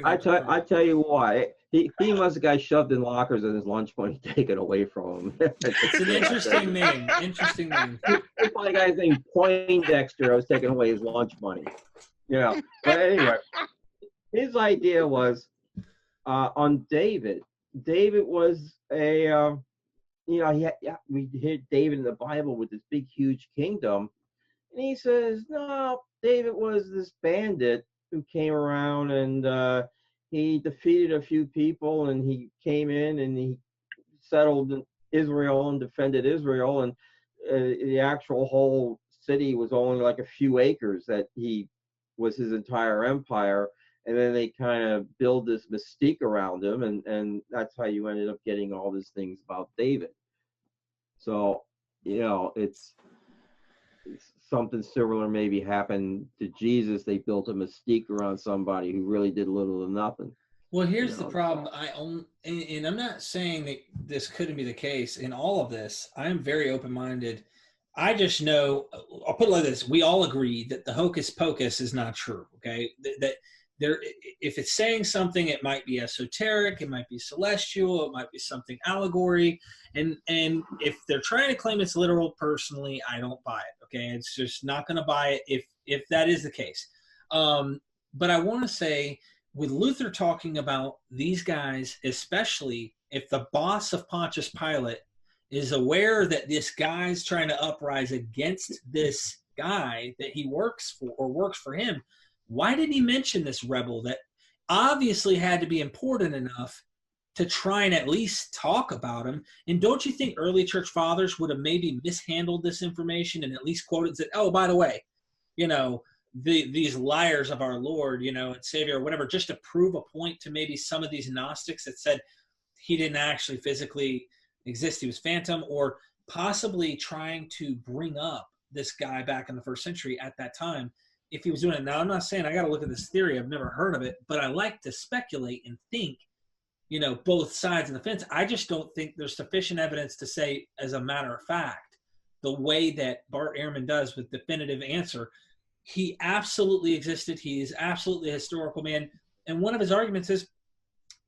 I tell you why. He must have got shoved in lockers and his lunch money taken away from him. It's an interesting name. Interesting name. It's like a guy named Poindexter was taking away his lunch money. But anyway, his idea was on David. David was a, we hear David in the Bible with this big, huge kingdom. And he says, no, David was this bandit who came around and he defeated a few people and he came in and he settled in Israel and defended Israel. And the actual whole city was only like a few acres that he was his entire empire. And then they kind of build this mystique around him. And that's how you ended up getting all these things about David. So, it's something similar maybe happened to Jesus. They built a mystique around somebody who really did little to nothing. Well, here's the problem. And I'm not saying that this couldn't be the case. In all of this, I'm very open-minded. I just know, I'll put it like this. We all agree that the hocus pocus is not true, okay? That there, if it's saying something, it might be esoteric, it might be celestial, it might be something allegory. And if they're trying to claim it's literal, personally, I don't buy it, okay? It's just not going to buy it if that is the case. But I want to say, with Luther talking about these guys, especially if the boss of Pontius Pilate is aware that this guy's trying to uprise against this guy that he works for or works for him, why didn't he mention this rebel that obviously had to be important enough to try and at least talk about him? And don't you think early church fathers would have maybe mishandled this information and at least quoted and said, oh, by the way, these liars of our Lord, and Savior or whatever, just to prove a point to maybe some of these Gnostics that said he didn't actually physically exist, he was phantom, or possibly trying to bring up this guy back in the first century at that time if he was doing it. Now, I'm not saying I got to look at this theory. I've never heard of it, but I like to speculate and think, both sides of the fence. I just don't think there's sufficient evidence to say, as a matter of fact, the way that Bart Ehrman does with definitive answer, he absolutely existed. He is absolutely a historical man. And one of his arguments is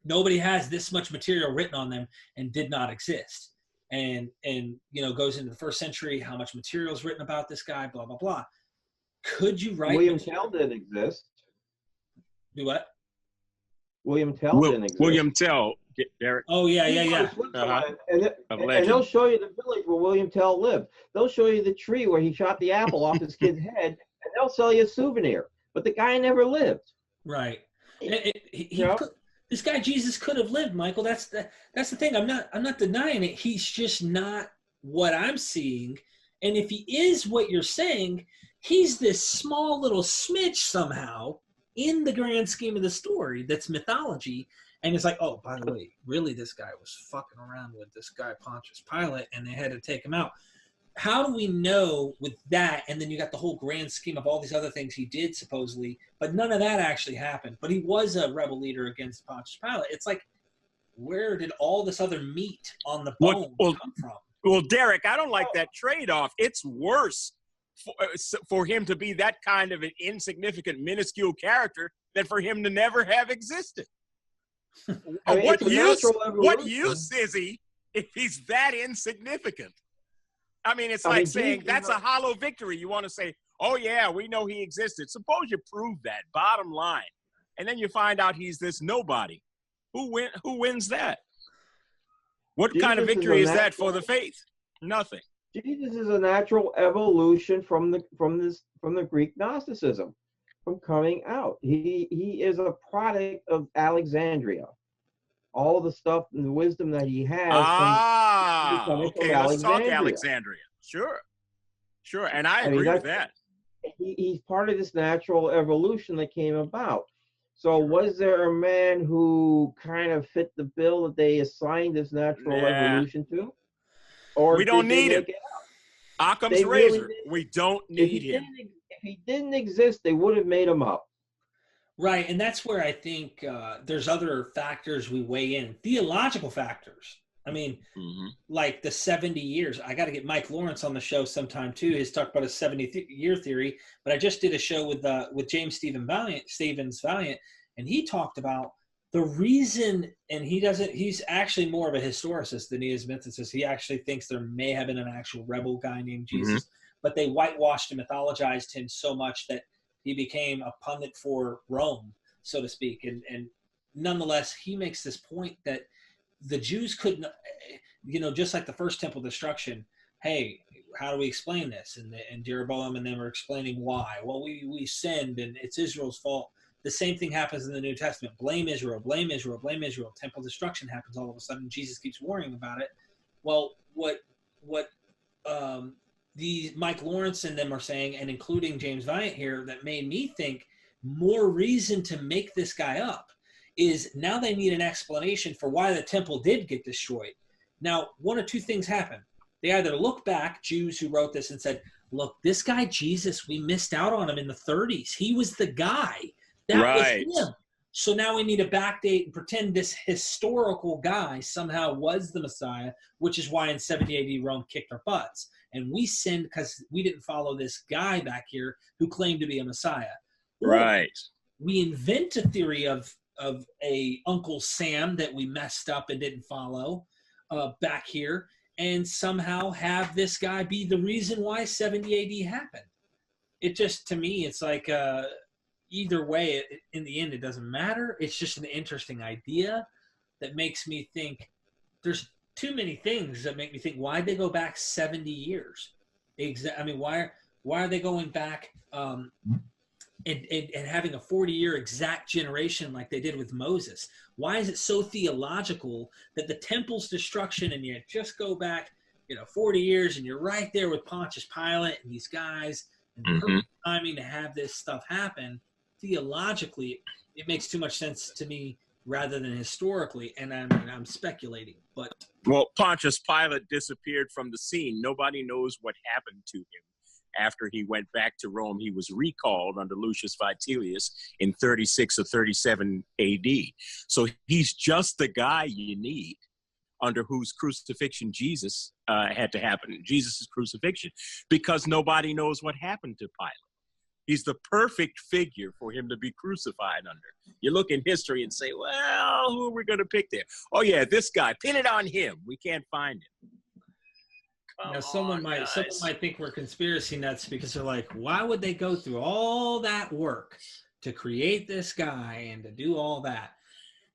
nobody has this much material written on them and did not exist. And goes into the first century, how much material is written about this guy, blah, blah, blah. Could you write? William Tell didn't exist. Do what? William Tell didn't exist. William Tell, Derek. Oh, yeah. And they'll show you the village where William Tell lived. They'll show you the tree where he shot the apple off his kid's head, and they'll sell you a souvenir. But the guy never lived. Right. This guy Jesus could have lived, Michael. That's the thing. I'm not denying it. He's just not what I'm seeing. And if he is what you're saying, he's this small little smidge somehow in the grand scheme of the story that's mythology. And it's like, oh, by the way, really this guy was fucking around with this guy Pontius Pilate and they had to take him out. How do we know with that? And then you got the whole grand scheme of all these other things he did supposedly, but none of that actually happened. But he was a rebel leader against Pontius Pilate. It's like, where did all this other meat on the bone come from? Well, Derek, I don't like that trade-off. It's worse for him to be that kind of an insignificant, minuscule character than for him to never have existed. What use is he if he's that insignificant? I mean, it's like saying that's a hollow victory. You want to say, oh, yeah, we know he existed. Suppose you prove that, bottom line. And then you find out he's this nobody. Who wins that? What kind of victory is that for the faith? Nothing. Jesus is a natural evolution from the Greek Gnosticism, from coming out. He is a product of Alexandria. All the stuff and the wisdom that he has. Okay, let's talk Alexandria. Sure. And I agree with that. He's part of this natural evolution that came about. So was there a man who kind of fit the bill that they assigned this natural Nah, evolution to? Or we don't did they need him. make it? Occam's They really razor. did. We don't If he need him. if he didn't exist, they would have made him up. Right, and that's where I think there's other factors we weigh in, theological factors. I mean, Mm-hmm. like the 70 years. I got to get Mike Lawrence on the show sometime too. He's talked about a 70-year theory, but I just did a show with James Stevens Valiant, and he talked about the reason. And he's actually more of a historicist than he is a mythicist. He actually thinks there may have been an actual rebel guy named Jesus, but they whitewashed and mythologized him so much that he became a pundit for Rome, so to speak. And nonetheless, he makes this point that the Jews couldn't, just like the first temple destruction, hey, how do we explain this? And Jeroboam and them are explaining why. Well, we sinned and it's Israel's fault. The same thing happens in the New Testament. Blame Israel, blame Israel, blame Israel. Temple destruction happens all of a sudden. Jesus keeps worrying about it. Well, what the Mike Lawrence and them are saying, and including James Valiant here, that made me think more reason to make this guy up is now they need an explanation for why the temple did get destroyed. Now, one of two things happen. They either look back, Jews who wrote this, and said, look, this guy Jesus, we missed out on him in the 30s. He was the guy. That was him. So now we need to backdate and pretend this historical guy somehow was the Messiah, which is why in 70 AD Rome kicked our butts. And we sinned because we didn't follow this guy back here who claimed to be a Messiah. Right. Or we invent a theory of a Uncle Sam that we messed up and didn't follow back here, and somehow have this guy be the reason why 70 AD happened. It just, to me, it's like either way, in the end, it doesn't matter. It's just an interesting idea that makes me think there's too many things that make me think, why'd they go back 70 years? I mean, why are they going back and having a 40-year exact generation like they did with Moses? Why is it so theological that the temple's destruction and you just go back, 40 years and you're right there with Pontius Pilate and these guys and perfect timing to have this stuff happen? Theologically, it makes too much sense to me rather than historically, and I'm speculating. But well, Pontius Pilate disappeared from the scene. Nobody knows what happened to him. After he went back to Rome, he was recalled under Lucius Vitelius in 36 or 37 AD. So he's just the guy you need under whose crucifixion Jesus had to happen, Jesus' crucifixion, because nobody knows what happened to Pilate. He's the perfect figure for him to be crucified under. You look in history and say, well, who are we going to pick there? Oh, yeah, this guy. Pin it on him. We can't find him. Now, someone might think we're conspiracy nuts because they're like, why would they go through all that work to create this guy and to do all that?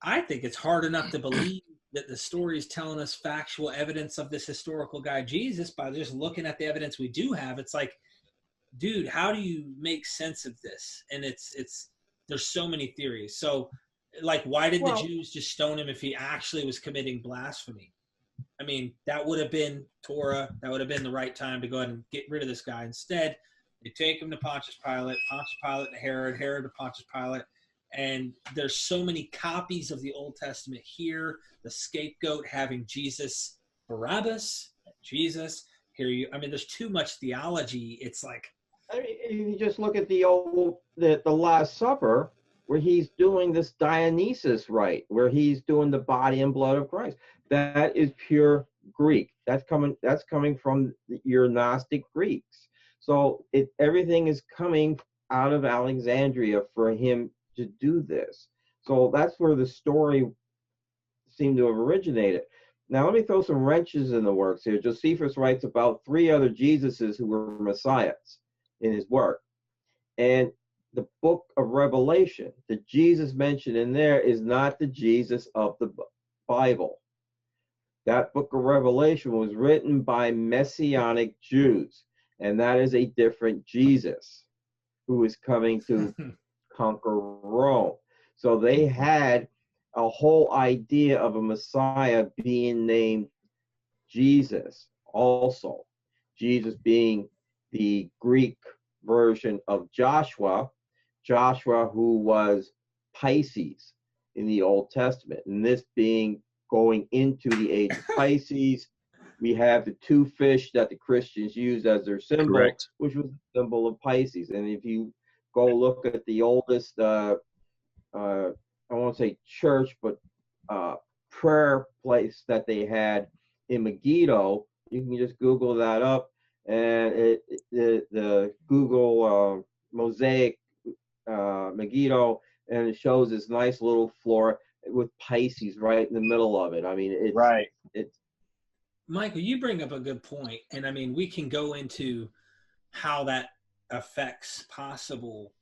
I think it's hard enough to believe that the story is telling us factual evidence of this historical guy Jesus by just looking at the evidence we do have. It's like, dude, how do you make sense of this? And there's so many theories. So, like, why did the Jews just stone him if he actually was committing blasphemy? I mean, that would have been Torah. That would have been the right time to go ahead and get rid of this guy. Instead, they take him to Pontius Pilate to Herod to Pontius Pilate. And there's so many copies of the Old Testament here. The scapegoat having Jesus, Barabbas, Jesus. There's too much theology. It's like, I mean, you just look at the Last Supper, where he's doing this Dionysus rite, where he's doing the body and blood of Christ. That is pure Greek. That's coming from your Gnostic Greeks. So everything is coming out of Alexandria for him to do this. So that's where the story seemed to have originated. Now let me throw some wrenches in the works here. Josephus writes about 3 other Jesuses who were messiahs in his work. And the book of Revelation, the Jesus mentioned in there is not the Jesus of the Bible. That book of Revelation was written by Messianic Jews, and that is a different Jesus who is coming to conquer Rome. So they had a whole idea of a Messiah being named Jesus also. Jesus being the Greek version of Joshua who was Pisces in the Old Testament. And this being going into the age of Pisces, we have the two fish that the Christians used as their symbol, Correct. which was the symbol of Pisces. And if you go look at the oldest, I won't say church, but prayer place that they had in Megiddo, you can just Google that up, and the Google mosaic Megiddo, and it shows this nice little flora with Pisces right in the middle of it. I mean, it's Michael, you bring up a good point, and I mean, we can go into how that affects possible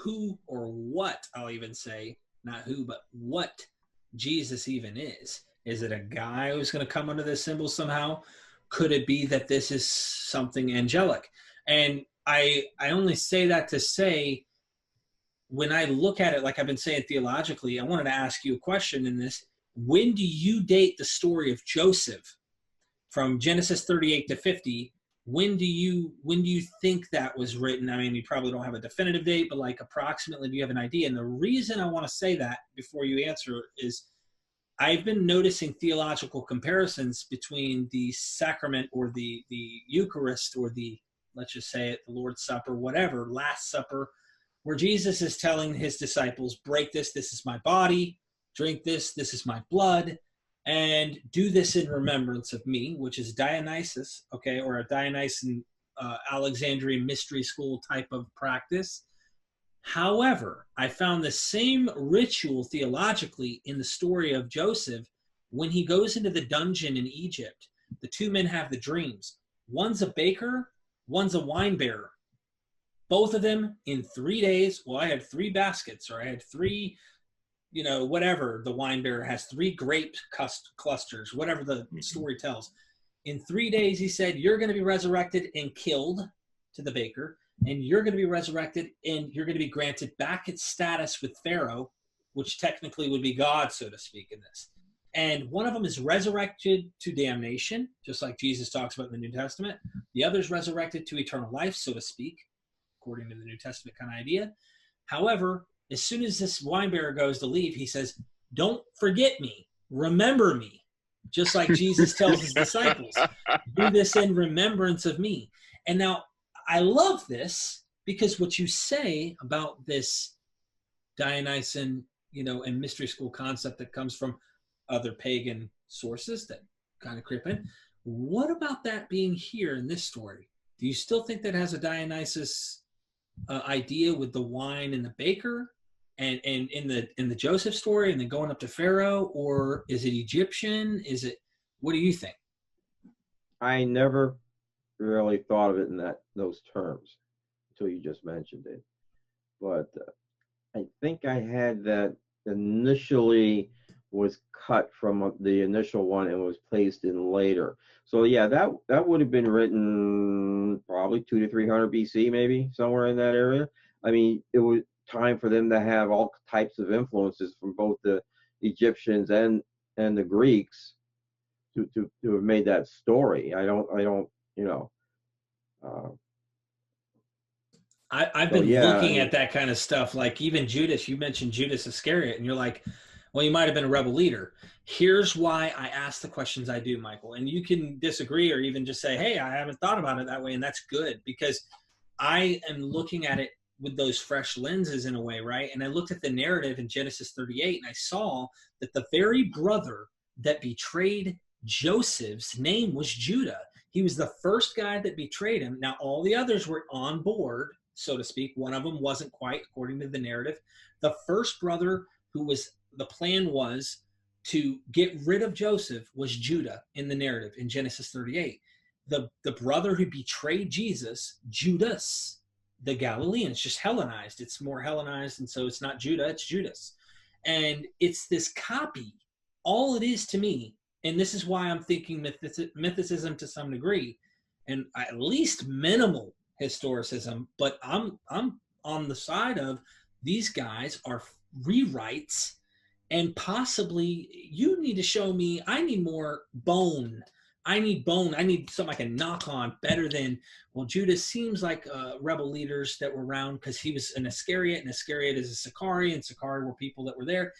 who or what, I'll even say, not who, but what Jesus even is. Is it a guy who's going to come under this symbol somehow? Could it be that this is something angelic? And I only say that to say, when I look at it, like I've been saying theologically, I wanted to ask you a question in this. When do you date the story of Joseph from Genesis 38 to 50? When do you think that was written? I mean, you probably don't have a definitive date, but like approximately, do you have an idea? And the reason I want to say that before you answer is I've been noticing theological comparisons between the sacrament or the Eucharist, or the, let's just say it, the Lord's Supper, whatever, Last Supper, where Jesus is telling his disciples, break this is my body, drink this is my blood, and do this in remembrance of me, which is Dionysus, okay, or a Dionysian Alexandrian mystery school type of practice. However, I found the same ritual theologically in the story of Joseph when he goes into the dungeon in Egypt. The two men have the dreams. One's a baker, one's a wine bearer. Both of them in 3 days. Well, I had 3 baskets, or I had 3, whatever. The wine bearer has 3 grape clusters, whatever the story tells. In 3 days, he said, you're going to be resurrected and killed to the baker, and you're going to be resurrected and you're going to be granted back its status with Pharaoh, which technically would be God, so to speak, in this. And one of them is resurrected to damnation, just like Jesus talks about in the New Testament. The other is resurrected to eternal life, so to speak, according to the New Testament kind of idea. However, as soon as this wine bearer goes to leave, he says, don't forget me, remember me, just like Jesus tells his disciples, do this in remembrance of me. And now I love this, because what you say about this Dionysian, and mystery school concept that comes from other pagan sources that kind of creep in. What about that being here in this story? Do you still think that has a Dionysus idea with the wine and the baker, and in the Joseph story, and then going up to Pharaoh, or is it Egyptian? What do you think? I never really thought of it in those terms until you just mentioned it. But I think I had that initially was cut from the initial one and was placed in later. So yeah, that would have been written probably 200 to 300 BC, maybe somewhere in that area. I mean, it was time for them to have all types of influences from both the Egyptians and the Greeks to have made that story. I don't I've been looking at that kind of stuff, like even Judas. You mentioned Judas Iscariot, and you're like, well, you might have been a rebel leader. Here's why I ask the questions I do, Michael. And you can disagree or even just say, hey, I haven't thought about it that way, and that's good, because I am looking at it with those fresh lenses in a way, right? And I looked at the narrative in Genesis 38, and I saw that the very brother that betrayed Joseph's name was Judah. He was the first guy that betrayed him. Now, all the others were on board, so to speak. One of them wasn't quite, according to the narrative. The first brother the plan was to get rid of Joseph was Judah in the narrative in Genesis 38. The brother who betrayed Jesus, Judas, the Galilean, it's just Hellenized. It's more Hellenized, and so it's not Judah, it's Judas. And it's this copy. All it is to me, and this is why I'm thinking mythicism to some degree, and at least minimal historicism, but I'm on the side of these guys are rewrites, and possibly you need to show me, I need more bone I need bone. I need something I can knock on better than, well, Judas seems like rebel leaders that were around because he was an Iscariot, and Iscariot is a Sicarii, and Sicarii were people that were there.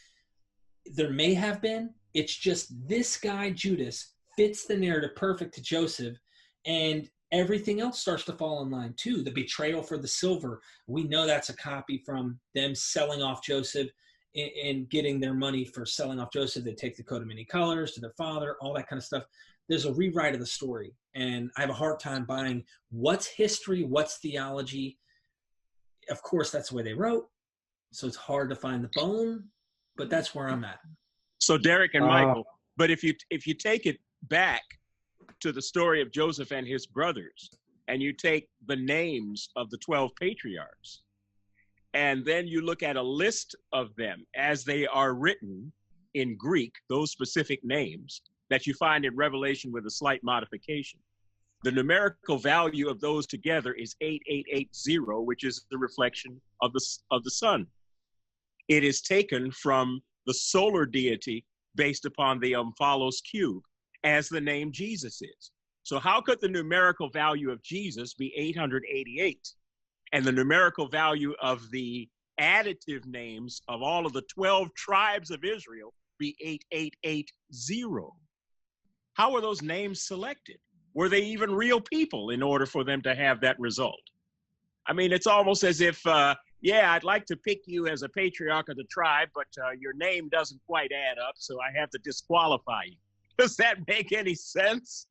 There may have been. It's just this guy, Judas, fits the narrative perfect to Joseph, and everything else starts to fall in line too. The betrayal for the silver, we know that's a copy from them selling off Joseph and getting their money for selling off Joseph. They take the coat of many colors to their father, all that kind of stuff. There's a rewrite of the story, and I have a hard time buying what's history, what's theology. Of course, that's the way they wrote, so it's hard to find the bone, but that's where I'm at. So Derek and Michael, but if you take it back to the story of Joseph and his brothers, and you take the names of the 12 patriarchs, and then you look at a list of them as they are written in Greek, those specific names that you find in Revelation with a slight modification, the numerical value of those together is 8880, which is the reflection of the sun. It is taken from the solar deity based upon the Omphalos cube, as the name Jesus is. So how could the numerical value of Jesus be 888? And the numerical value of the additive names of all of the 12 tribes of Israel be 8880? How were those names selected? Were they even real people in order for them to have that result? I mean, it's almost as if, yeah, I'd like to pick you as a patriarch of the tribe, but your name doesn't quite add up, so I have to disqualify you. Does that make any sense?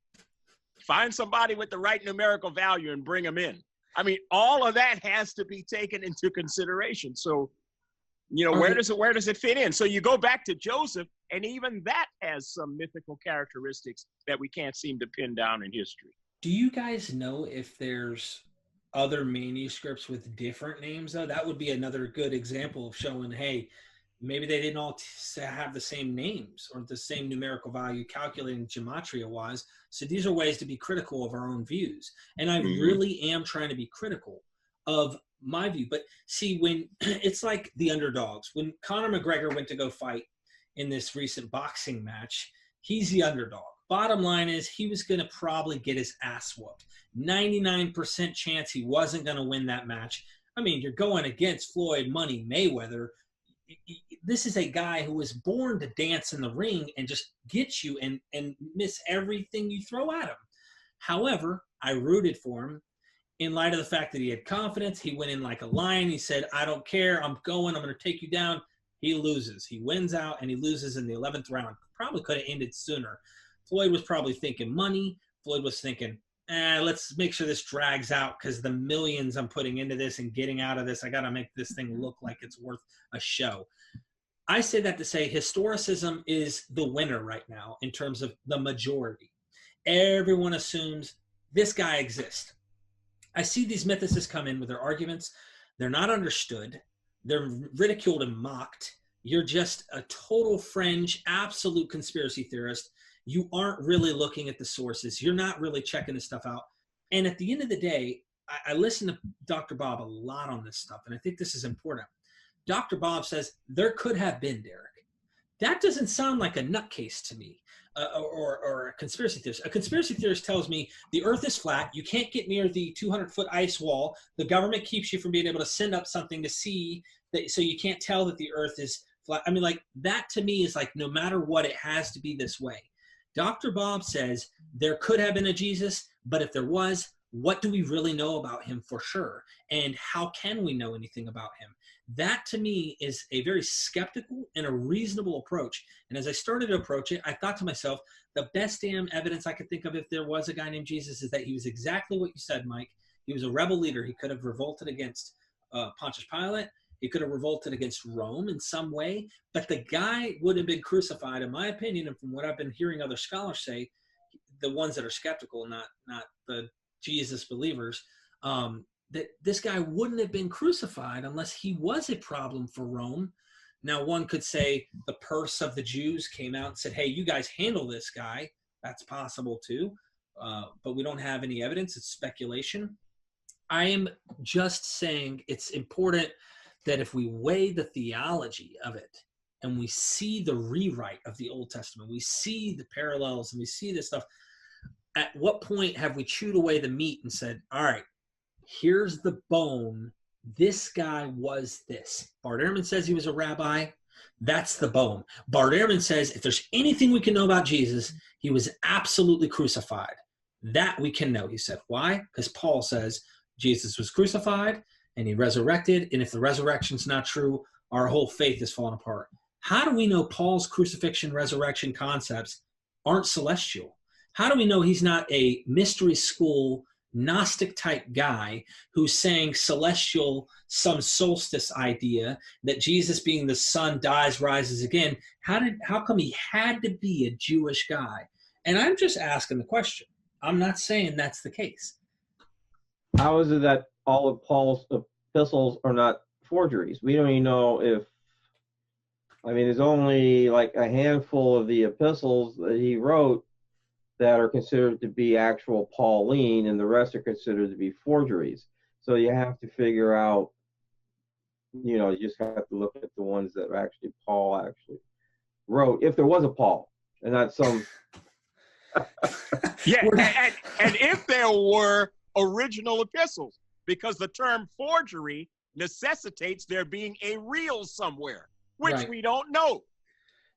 Find somebody with the right numerical value and bring them in. I mean, all of that has to be taken into consideration. So, you know, where does it fit in? So you go back to Joseph, and even that has some mythical characteristics that we can't seem to pin down in history. Do you guys know if there's other manuscripts with different names, though? That would be another good example of showing, hey, maybe they didn't all have the same names or the same numerical value calculating gematria-wise. So these are ways to be critical of our own views. And I really am trying to be critical of my view. But see, when it's like the underdogs, when Conor McGregor went to go fight in this recent boxing match, he's the underdog. Bottom line is he was going to probably get his ass whooped. 99% chance he wasn't going to win that match. I mean, you're going against Floyd Money Mayweather. This is a guy who was born to dance in the ring and just get you and miss everything you throw at him. However, I rooted for him in light of the fact that he had confidence. He went in like a lion. He said, I don't care. I'm going to take you down. He loses. He wins out, and he loses in the 11th round. Probably could have ended sooner. Floyd was probably thinking money. Floyd was thinking, let's make sure this drags out because the millions I'm putting into this and getting out of this, I got to make this thing look like it's worth a show. I say that to say historicism is the winner right now in terms of the majority. Everyone assumes this guy exists. I see these mythicists come in with their arguments. They're not understood. They're ridiculed and mocked. You're just a total fringe, absolute conspiracy theorist. You aren't really looking at the sources. You're not really checking this stuff out. And at the end of the day, I listen to Dr. Bob a lot on this stuff, and I think this is important. Dr. Bob says there could have been, Derek. That doesn't sound like a nutcase to me, or a conspiracy theorist. A conspiracy theorist tells me the earth is flat. You can't get near the 200-foot ice wall. The government keeps you from being able to send up something to see that, so you can't tell that the earth is flat. I mean, like, that to me is like, no matter what, it has to be this way. Dr. Bob says there could have been a Jesus, but if there was, what do we really know about him for sure? And how can we know anything about him? That to me is a very skeptical and a reasonable approach. And as I started to approach it, I thought to myself, the best damn evidence I could think of if there was a guy named Jesus is that he was exactly what you said, Mike. He was a rebel leader. He could have revolted against Pontius Pilate. He could have revolted against Rome in some way, but the guy would have been crucified, in my opinion, and from what I've been hearing other scholars say, the ones that are skeptical, not the Jesus believers, that this guy wouldn't have been crucified unless he was a problem for Rome. Now, one could say the purse of the Jews came out and said, hey, you guys handle this guy. That's possible too, but we don't have any evidence. It's speculation. I am just saying it's important that if we weigh the theology of it and we see the rewrite of the Old Testament, we see the parallels and we see this stuff, at what point have we chewed away the meat and said, all right, here's the bone. This guy was this. Bart Ehrman says he was a rabbi. That's the bone. Bart Ehrman says if there's anything we can know about Jesus, he was absolutely crucified. That we can know, he said. Why? Because Paul says Jesus was crucified and he resurrected. And if the resurrection's not true, our whole faith is falling apart. How do we know Paul's crucifixion, resurrection concepts aren't celestial? How do we know he's not a mystery school Gnostic type guy who's saying celestial, some solstice idea that Jesus being the sun dies, rises again? How come he had to be a Jewish guy? And I'm just asking the question. I'm not saying that's the case. How is it that all of Paul's epistles are not forgeries? We don't even know if, I mean, there's only like a handful of the epistles that he wrote that are considered to be actual Pauline, and the rest are considered to be forgeries. So you have to figure out, you know, you just have to look at the ones that actually Paul actually wrote, if there was a Paul, and not some. Yeah, and if there were original epistles, because the term forgery necessitates there being a real somewhere, which Right. we don't know.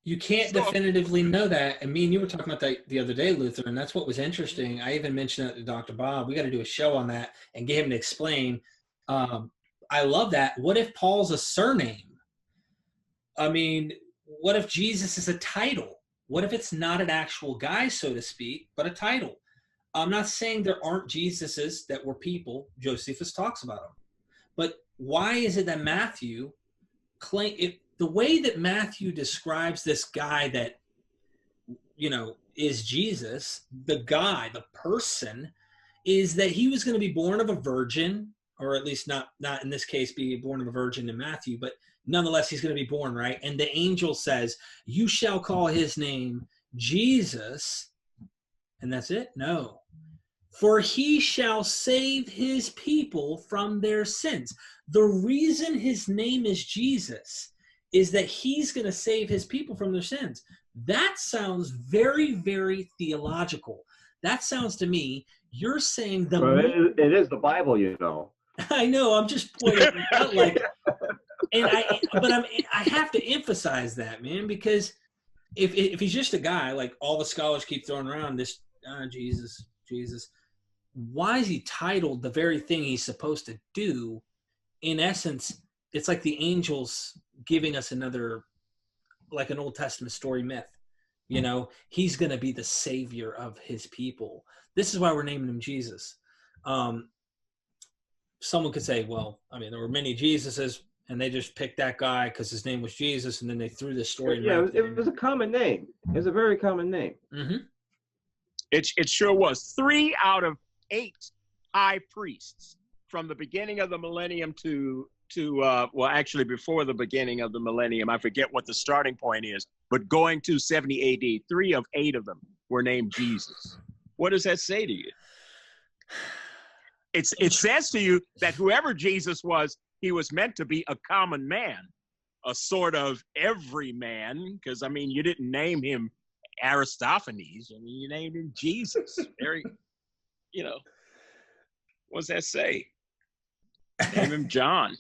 You can't definitively know that. And me and you were talking about that the other day, Luther, and that's what was interesting. I even mentioned that to Dr. Bob. We got to do a show on that and get him to explain. I love that. What if Paul's a surname? I mean, what if Jesus is a title? What if it's not an actual guy, so to speak, but a title? I'm not saying there aren't Jesuses that were people. Josephus talks about them. But why is it that Matthew the way that Matthew describes this guy that, you know, is Jesus, the guy, the person, is that he was going to be born of a virgin, or at least not in this case be born of a virgin in Matthew, but nonetheless he's going to be born, right? And the angel says, you shall call his name Jesus, and that's it? No. For he shall save his people from their sins. The reason his name is Jesus is that he's going to save his people from their sins. That sounds very, very theological. That sounds to me, you're saying it is the Bible, you know. I know, I'm just pointing out, like, and I have to emphasize that, man, because if he's just a guy, like all the scholars keep throwing around this Jesus, why is he titled the very thing he's supposed to do? In essence, it's like the angels giving us another, like an Old Testament story myth. You know, he's going to be the savior of his people. This is why we're naming him Jesus. Someone could say, well, I mean, there were many Jesuses, and they just picked that guy because his name was Jesus, and then they threw this story. Yeah, it was a common name. It was a very common name. Mm-hmm. It sure was. 3 out of 8 high priests from the beginning of the millennium to well, actually before the beginning of the millennium, I forget what the starting point is, but going to 70 AD, 3 of 8 of them were named Jesus. What does that say to you? It says to you that whoever Jesus was, he was meant to be a common man, a sort of everyman, because, I mean, you didn't name him Aristophanes. I mean, you named him Jesus. Very, you know, what does that say? Name him John.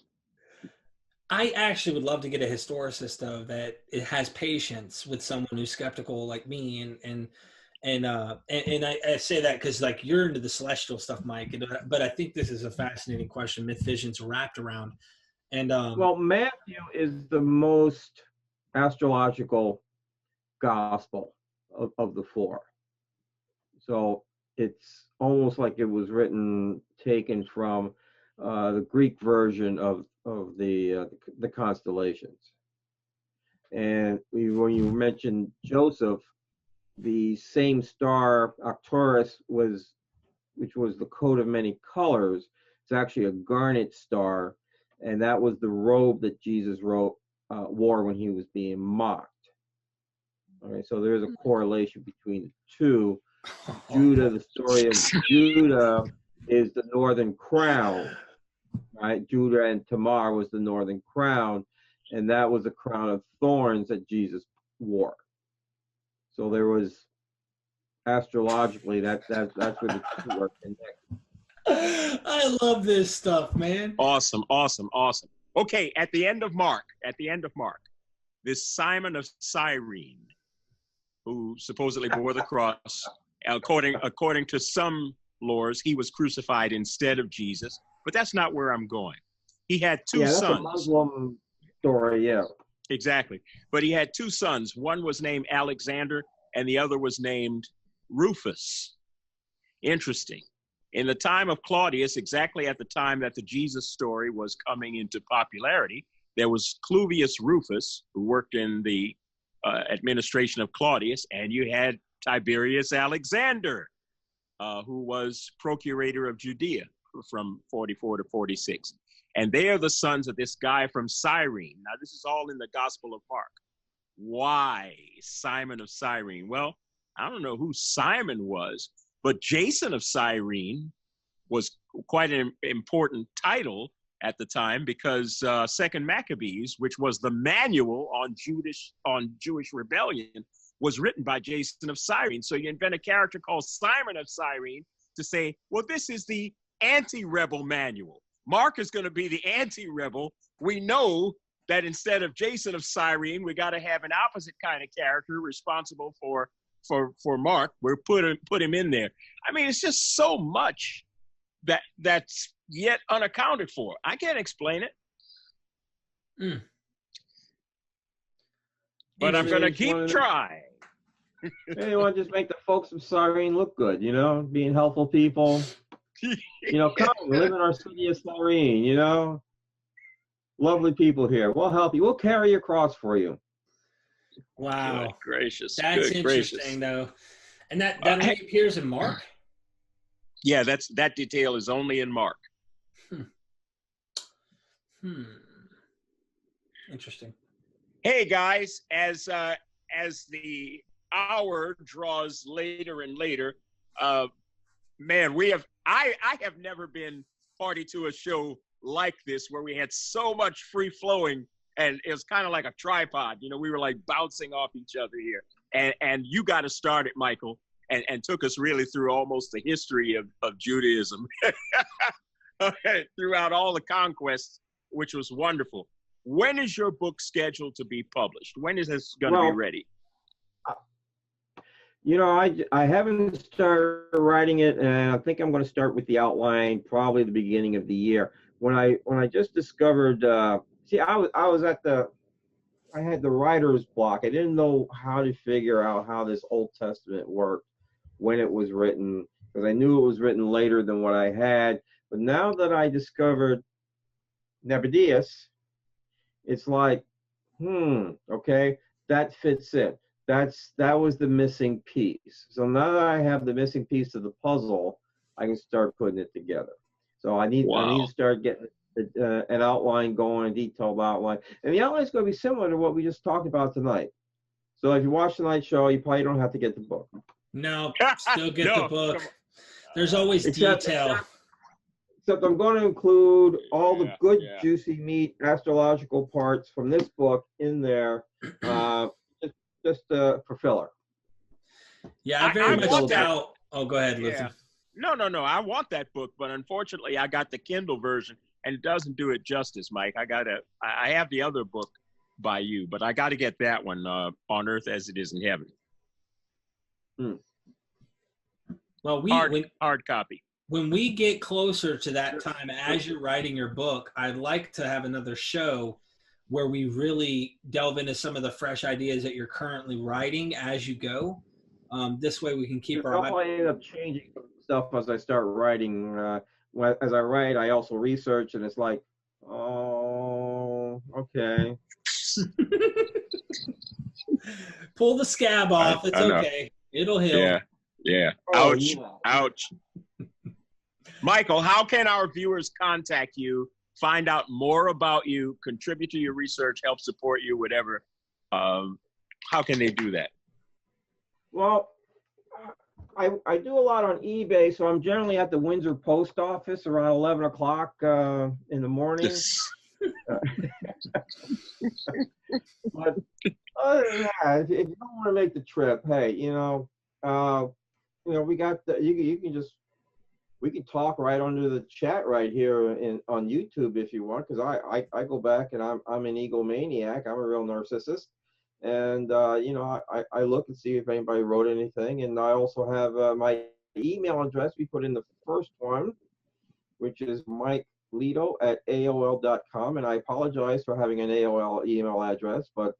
I actually would love to get a historicist, though, that it has patience with someone who's skeptical like me, and I say that because, like, you're into the celestial stuff, Mike, but I think this is a fascinating question. Myth visions wrapped around, and well, Matthew is the most astrological gospel of the 4, so it's almost like it was taken from the Greek version of the constellations. And when you mentioned Joseph, the same star Arcturus which was the coat of many colors. It's actually a garnet star, and that was the robe that Jesus wore when he was being mocked. All right, so there's a correlation between the two. Judah, the story of Judah is the northern crown, right? Judah and Tamar was the northern crown, and that was a crown of thorns that Jesus wore. So there was astrologically. That's where the two are connected. I love this stuff, man. Awesome, awesome, awesome. Okay, at the end of Mark, this Simon of Cyrene, who supposedly bore the cross, according to some lores, he was crucified instead of Jesus, but that's not where I'm going. He had two that's sons. A Muslim story, yeah. Exactly. But he had two sons. One was named Alexander, and the other was named Rufus. Interesting. In the time of Claudius, exactly at the time that the Jesus story was coming into popularity, there was Cluvius Rufus, who worked in the administration of Claudius, and you had Tiberius Alexander, who was procurator of Judea from 44 to 46. And they are the sons of this guy from Cyrene. Now, this is all in the Gospel of Mark. Why Simon of Cyrene? Well, I don't know who Simon was, but Jason of Cyrene was quite an important title at the time, because Second Maccabees, which was the manual on Jewish rebellion, was written by Jason of Cyrene. So you invent a character called Simon of Cyrene to say, well, this is the anti-rebel manual. Mark is going to be the anti-rebel. We know that instead of Jason of Cyrene, we got to have an opposite kind of character responsible for Mark. We're put him in there. I mean, it's just so much that's yet unaccounted for. I can't explain it. Mm. But I'm going to keep trying. Hey, you want to just make the folks of Cyrene look good, being helpful people. Come, live in our city of Cyrene, Lovely people here. We'll help you. We'll carry your cross for you. Wow. Good gracious. That's good interesting, gracious. though. And that only appears in Mark? Yeah, that detail is only in Mark. Interesting. Hey, guys, as the hour draws later and later, man, I have never been party to a show like this where we had so much free flowing, and it was kind of like a tripod. We were like bouncing off each other here. And you got us started, Michael, and took us really through almost the history of Judaism throughout all the conquests, which was wonderful. When is your book scheduled to be published? When is this going to be ready? I haven't started writing it, and I think I'm going to start with the outline probably the beginning of the year. When I just discovered, I had the writer's block. I didn't know how to figure out how this Old Testament worked when it was written, because I knew it was written later than what I had. But now that I discovered Nebuchadnezzar, it's like, okay, that fits in. That was the missing piece. So now that I have the missing piece of the puzzle, I can start putting it together. So I need to start getting an outline going, a detailed outline. And the outline is going to be similar to what we just talked about tonight. So if you watch tonight's show, you probably don't have to get the book. No, still get the book. There's always detail. Except I'm going to include all the good, juicy meat astrological parts from this book in there, just for filler. Yeah, I very much doubt. Oh, go ahead, Luther. No. I want that book, but unfortunately, I got the Kindle version, and it doesn't do it justice, Mike. I have the other book by you, but I got to get that one, On Earth as It Is in Heaven. Well, hard copy. When we get closer to that time, as you're writing your book, I'd like to have another show where we really delve into some of the fresh ideas that you're currently writing as you go. This way we can keep our... I end up changing stuff as I start writing. As I write, I also research, and it's like, oh, okay. Pull the scab off. It's okay. It'll heal. Yeah. Oh, ouch. yeah. Ouch. Michael, how can our viewers contact you, find out more about you, contribute to your research, help support you, whatever? How can they do that? Well, I do a lot on eBay, so I'm generally at the Windsor Post Office around 11 o'clock in the morning. But other than that, if you don't want to make the trip, hey, we got the, you can just, we can talk right under the chat right here on YouTube if you want, because I go back and I'm an egomaniac. I'm a real narcissist, and I look and see if anybody wrote anything, and I also have my email address we put in the first one, which is mikeledo@aol.com, and I apologize for having an AOL email address, but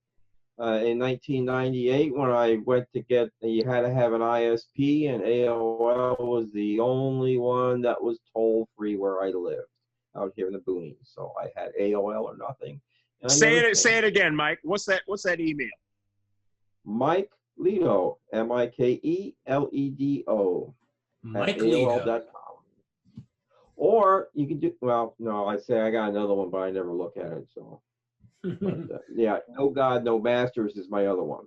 in 1998, when I went to get, you had to have an ISP, and AOL was the only one that was toll free where I lived, out here in the boonies. So I had AOL or nothing. Say it again, Mike. What's that email? Mike Ledo, MikeLedo, Mike AOL.com. Or you can do, well, no, I say I got another one, but I never look at it, so. But, yeah, No God, No Masters is my other one.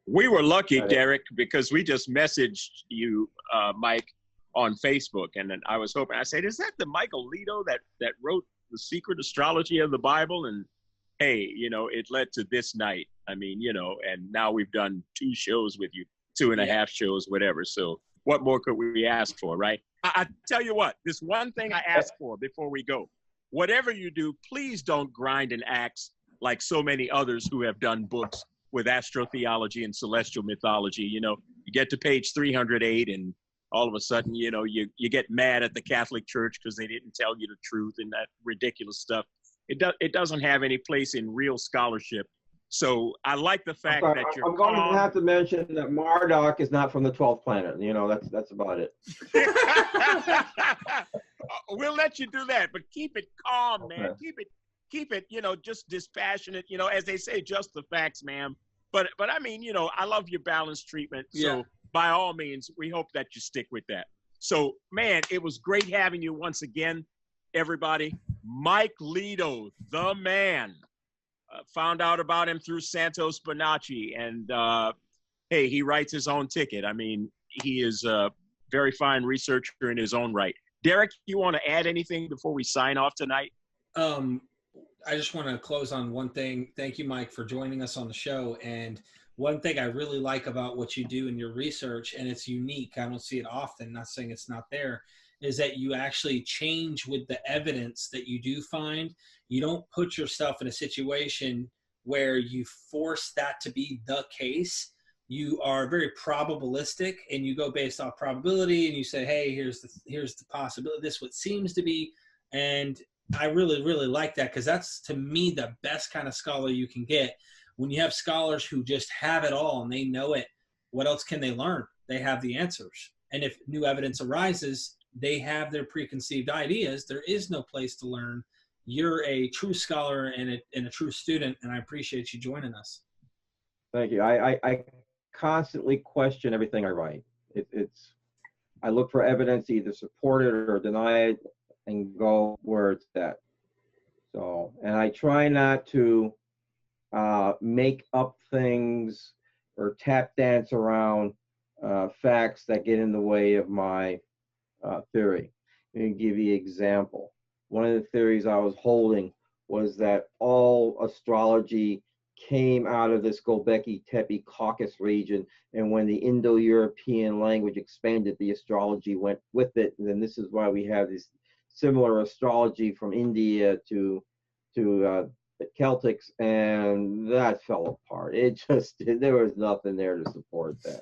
We were lucky, Derek, because we just messaged you, Mike, on Facebook, and then I was hoping, I said, is that the Michael Ledo that wrote The Secret Astrology of the Bible? And hey, it led to this night. I mean, and now we've done 2 shows with you, 2.5 shows, whatever. So what more could we ask for, right? I tell you what, this one thing I ask for before we go. Whatever you do, please don't grind an axe like so many others who have done books with astrotheology and celestial mythology. You get to page 308 and all of a sudden, you get mad at the Catholic Church because they didn't tell you the truth and that ridiculous stuff. It doesn't have any place in real scholarship. So I like the fact that you're I'm going to have to mention that Marduk is not from the 12th planet. That's about it. We'll let you do that, but keep it calm, man. Okay. Keep it, just dispassionate, as they say, just the facts, ma'am. But I mean, I love your balanced treatment. So by all means, we hope that you stick with that. So, man, it was great having you once again, everybody. Mike Ledo, the man. Found out about him through Santos Bonacci, and hey, he writes his own ticket. I mean, he is a very fine researcher in his own right. Derek, you want to add anything before we sign off tonight? I just want to close on one thing. Thank you, Mike, for joining us on the show. And one thing I really like about what you do in your research, and it's unique, I don't see it often, not saying it's not there, is that you actually change with the evidence that you do find. You don't put yourself in a situation where you force that to be the case. You are very probabilistic, and you go based off probability, and you say, hey, here's the possibility, this what seems to be. And I really, really like that, because that's, to me, the best kind of scholar you can get. When you have scholars who just have it all and they know it, what else can they learn? They have the answers. And if new evidence arises, they have their preconceived ideas. There is no place to learn. You're a true scholar and a true student, and I appreciate you joining us. Thank you. I constantly question everything I write. I look for evidence to either support it or deny it and go where it's at. So, and I try not to make up things or tap dance around facts that get in the way of my theory. Let me give you an example. One of the theories I was holding was that all astrology came out of this Gobekli Tepe Caucasus region, and when the Indo-European language expanded, the astrology went with it. And then this is why we have this similar astrology from India to the Celtics, and that fell apart. There was nothing there to support that.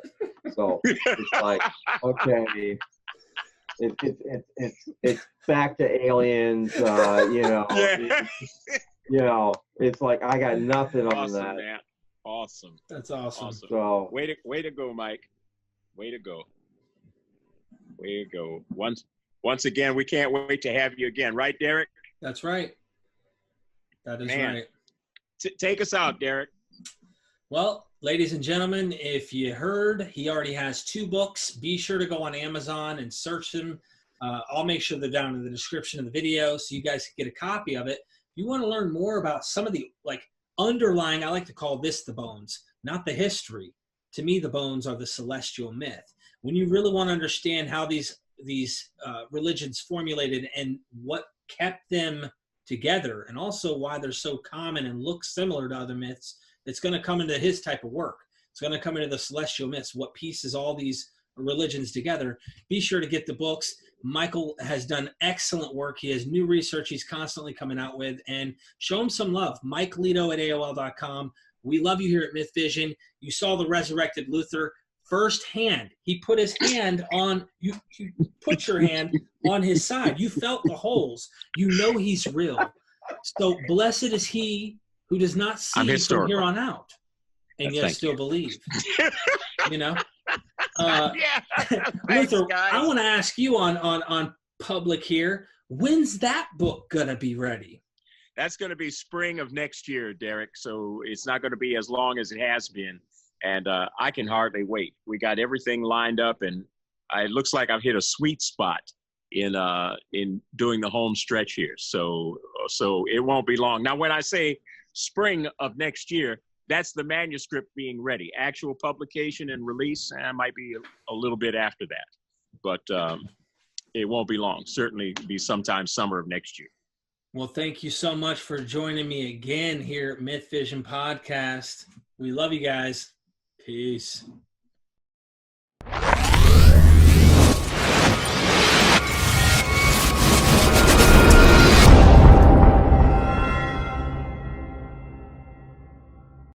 So it's like, okay, it's back to aliens, it's like I got nothing on that. Man. Awesome. That's awesome. So way to go, Mike. Way to go. Way to go. Once again, we can't wait to have you again, right, Derek? That's right. That is right. Take us out, Derek. Well, ladies and gentlemen, if you heard, he already has 2 books. Be sure to go on Amazon and search them. I'll make sure they're down in the description of the video so you guys can get a copy of it. If you want to learn more about some of the underlying, I like to call this the bones, not the history. To me, the bones are the celestial myth. When you really want to understand how these religions formulated and what kept them together, and also why they're so common and look similar to other myths, it's going to come into his type of work. It's going to come into the celestial myths, what pieces all these religions together. Be sure to get the books. Michael has done excellent work. He has new research he's constantly coming out with, and show him some love. MikeLedo@AOL.com. We love you here at Myth Vision. You saw the resurrected Luther firsthand. He put his hand on you. You put your hand on his side. You felt the holes. You know he's real. So blessed is he who does not see from here on out, and yet still believe. You know. Yeah. Thanks, Luther, guys. I want to ask you on public here. When's that book gonna be ready? That's going to be spring of next year, Derek. So it's not going to be as long as it has been. And I can hardly wait. We got everything lined up, and it looks like I've hit a sweet spot in doing the home stretch here. So it won't be long. Now, when I say spring of next year, that's the manuscript being ready. Actual publication and release might be a little bit after that. But it won't be long. Certainly be sometime summer of next year. Well, thank you so much for joining me again here at Myth Vision Podcast. We love you guys. Peace.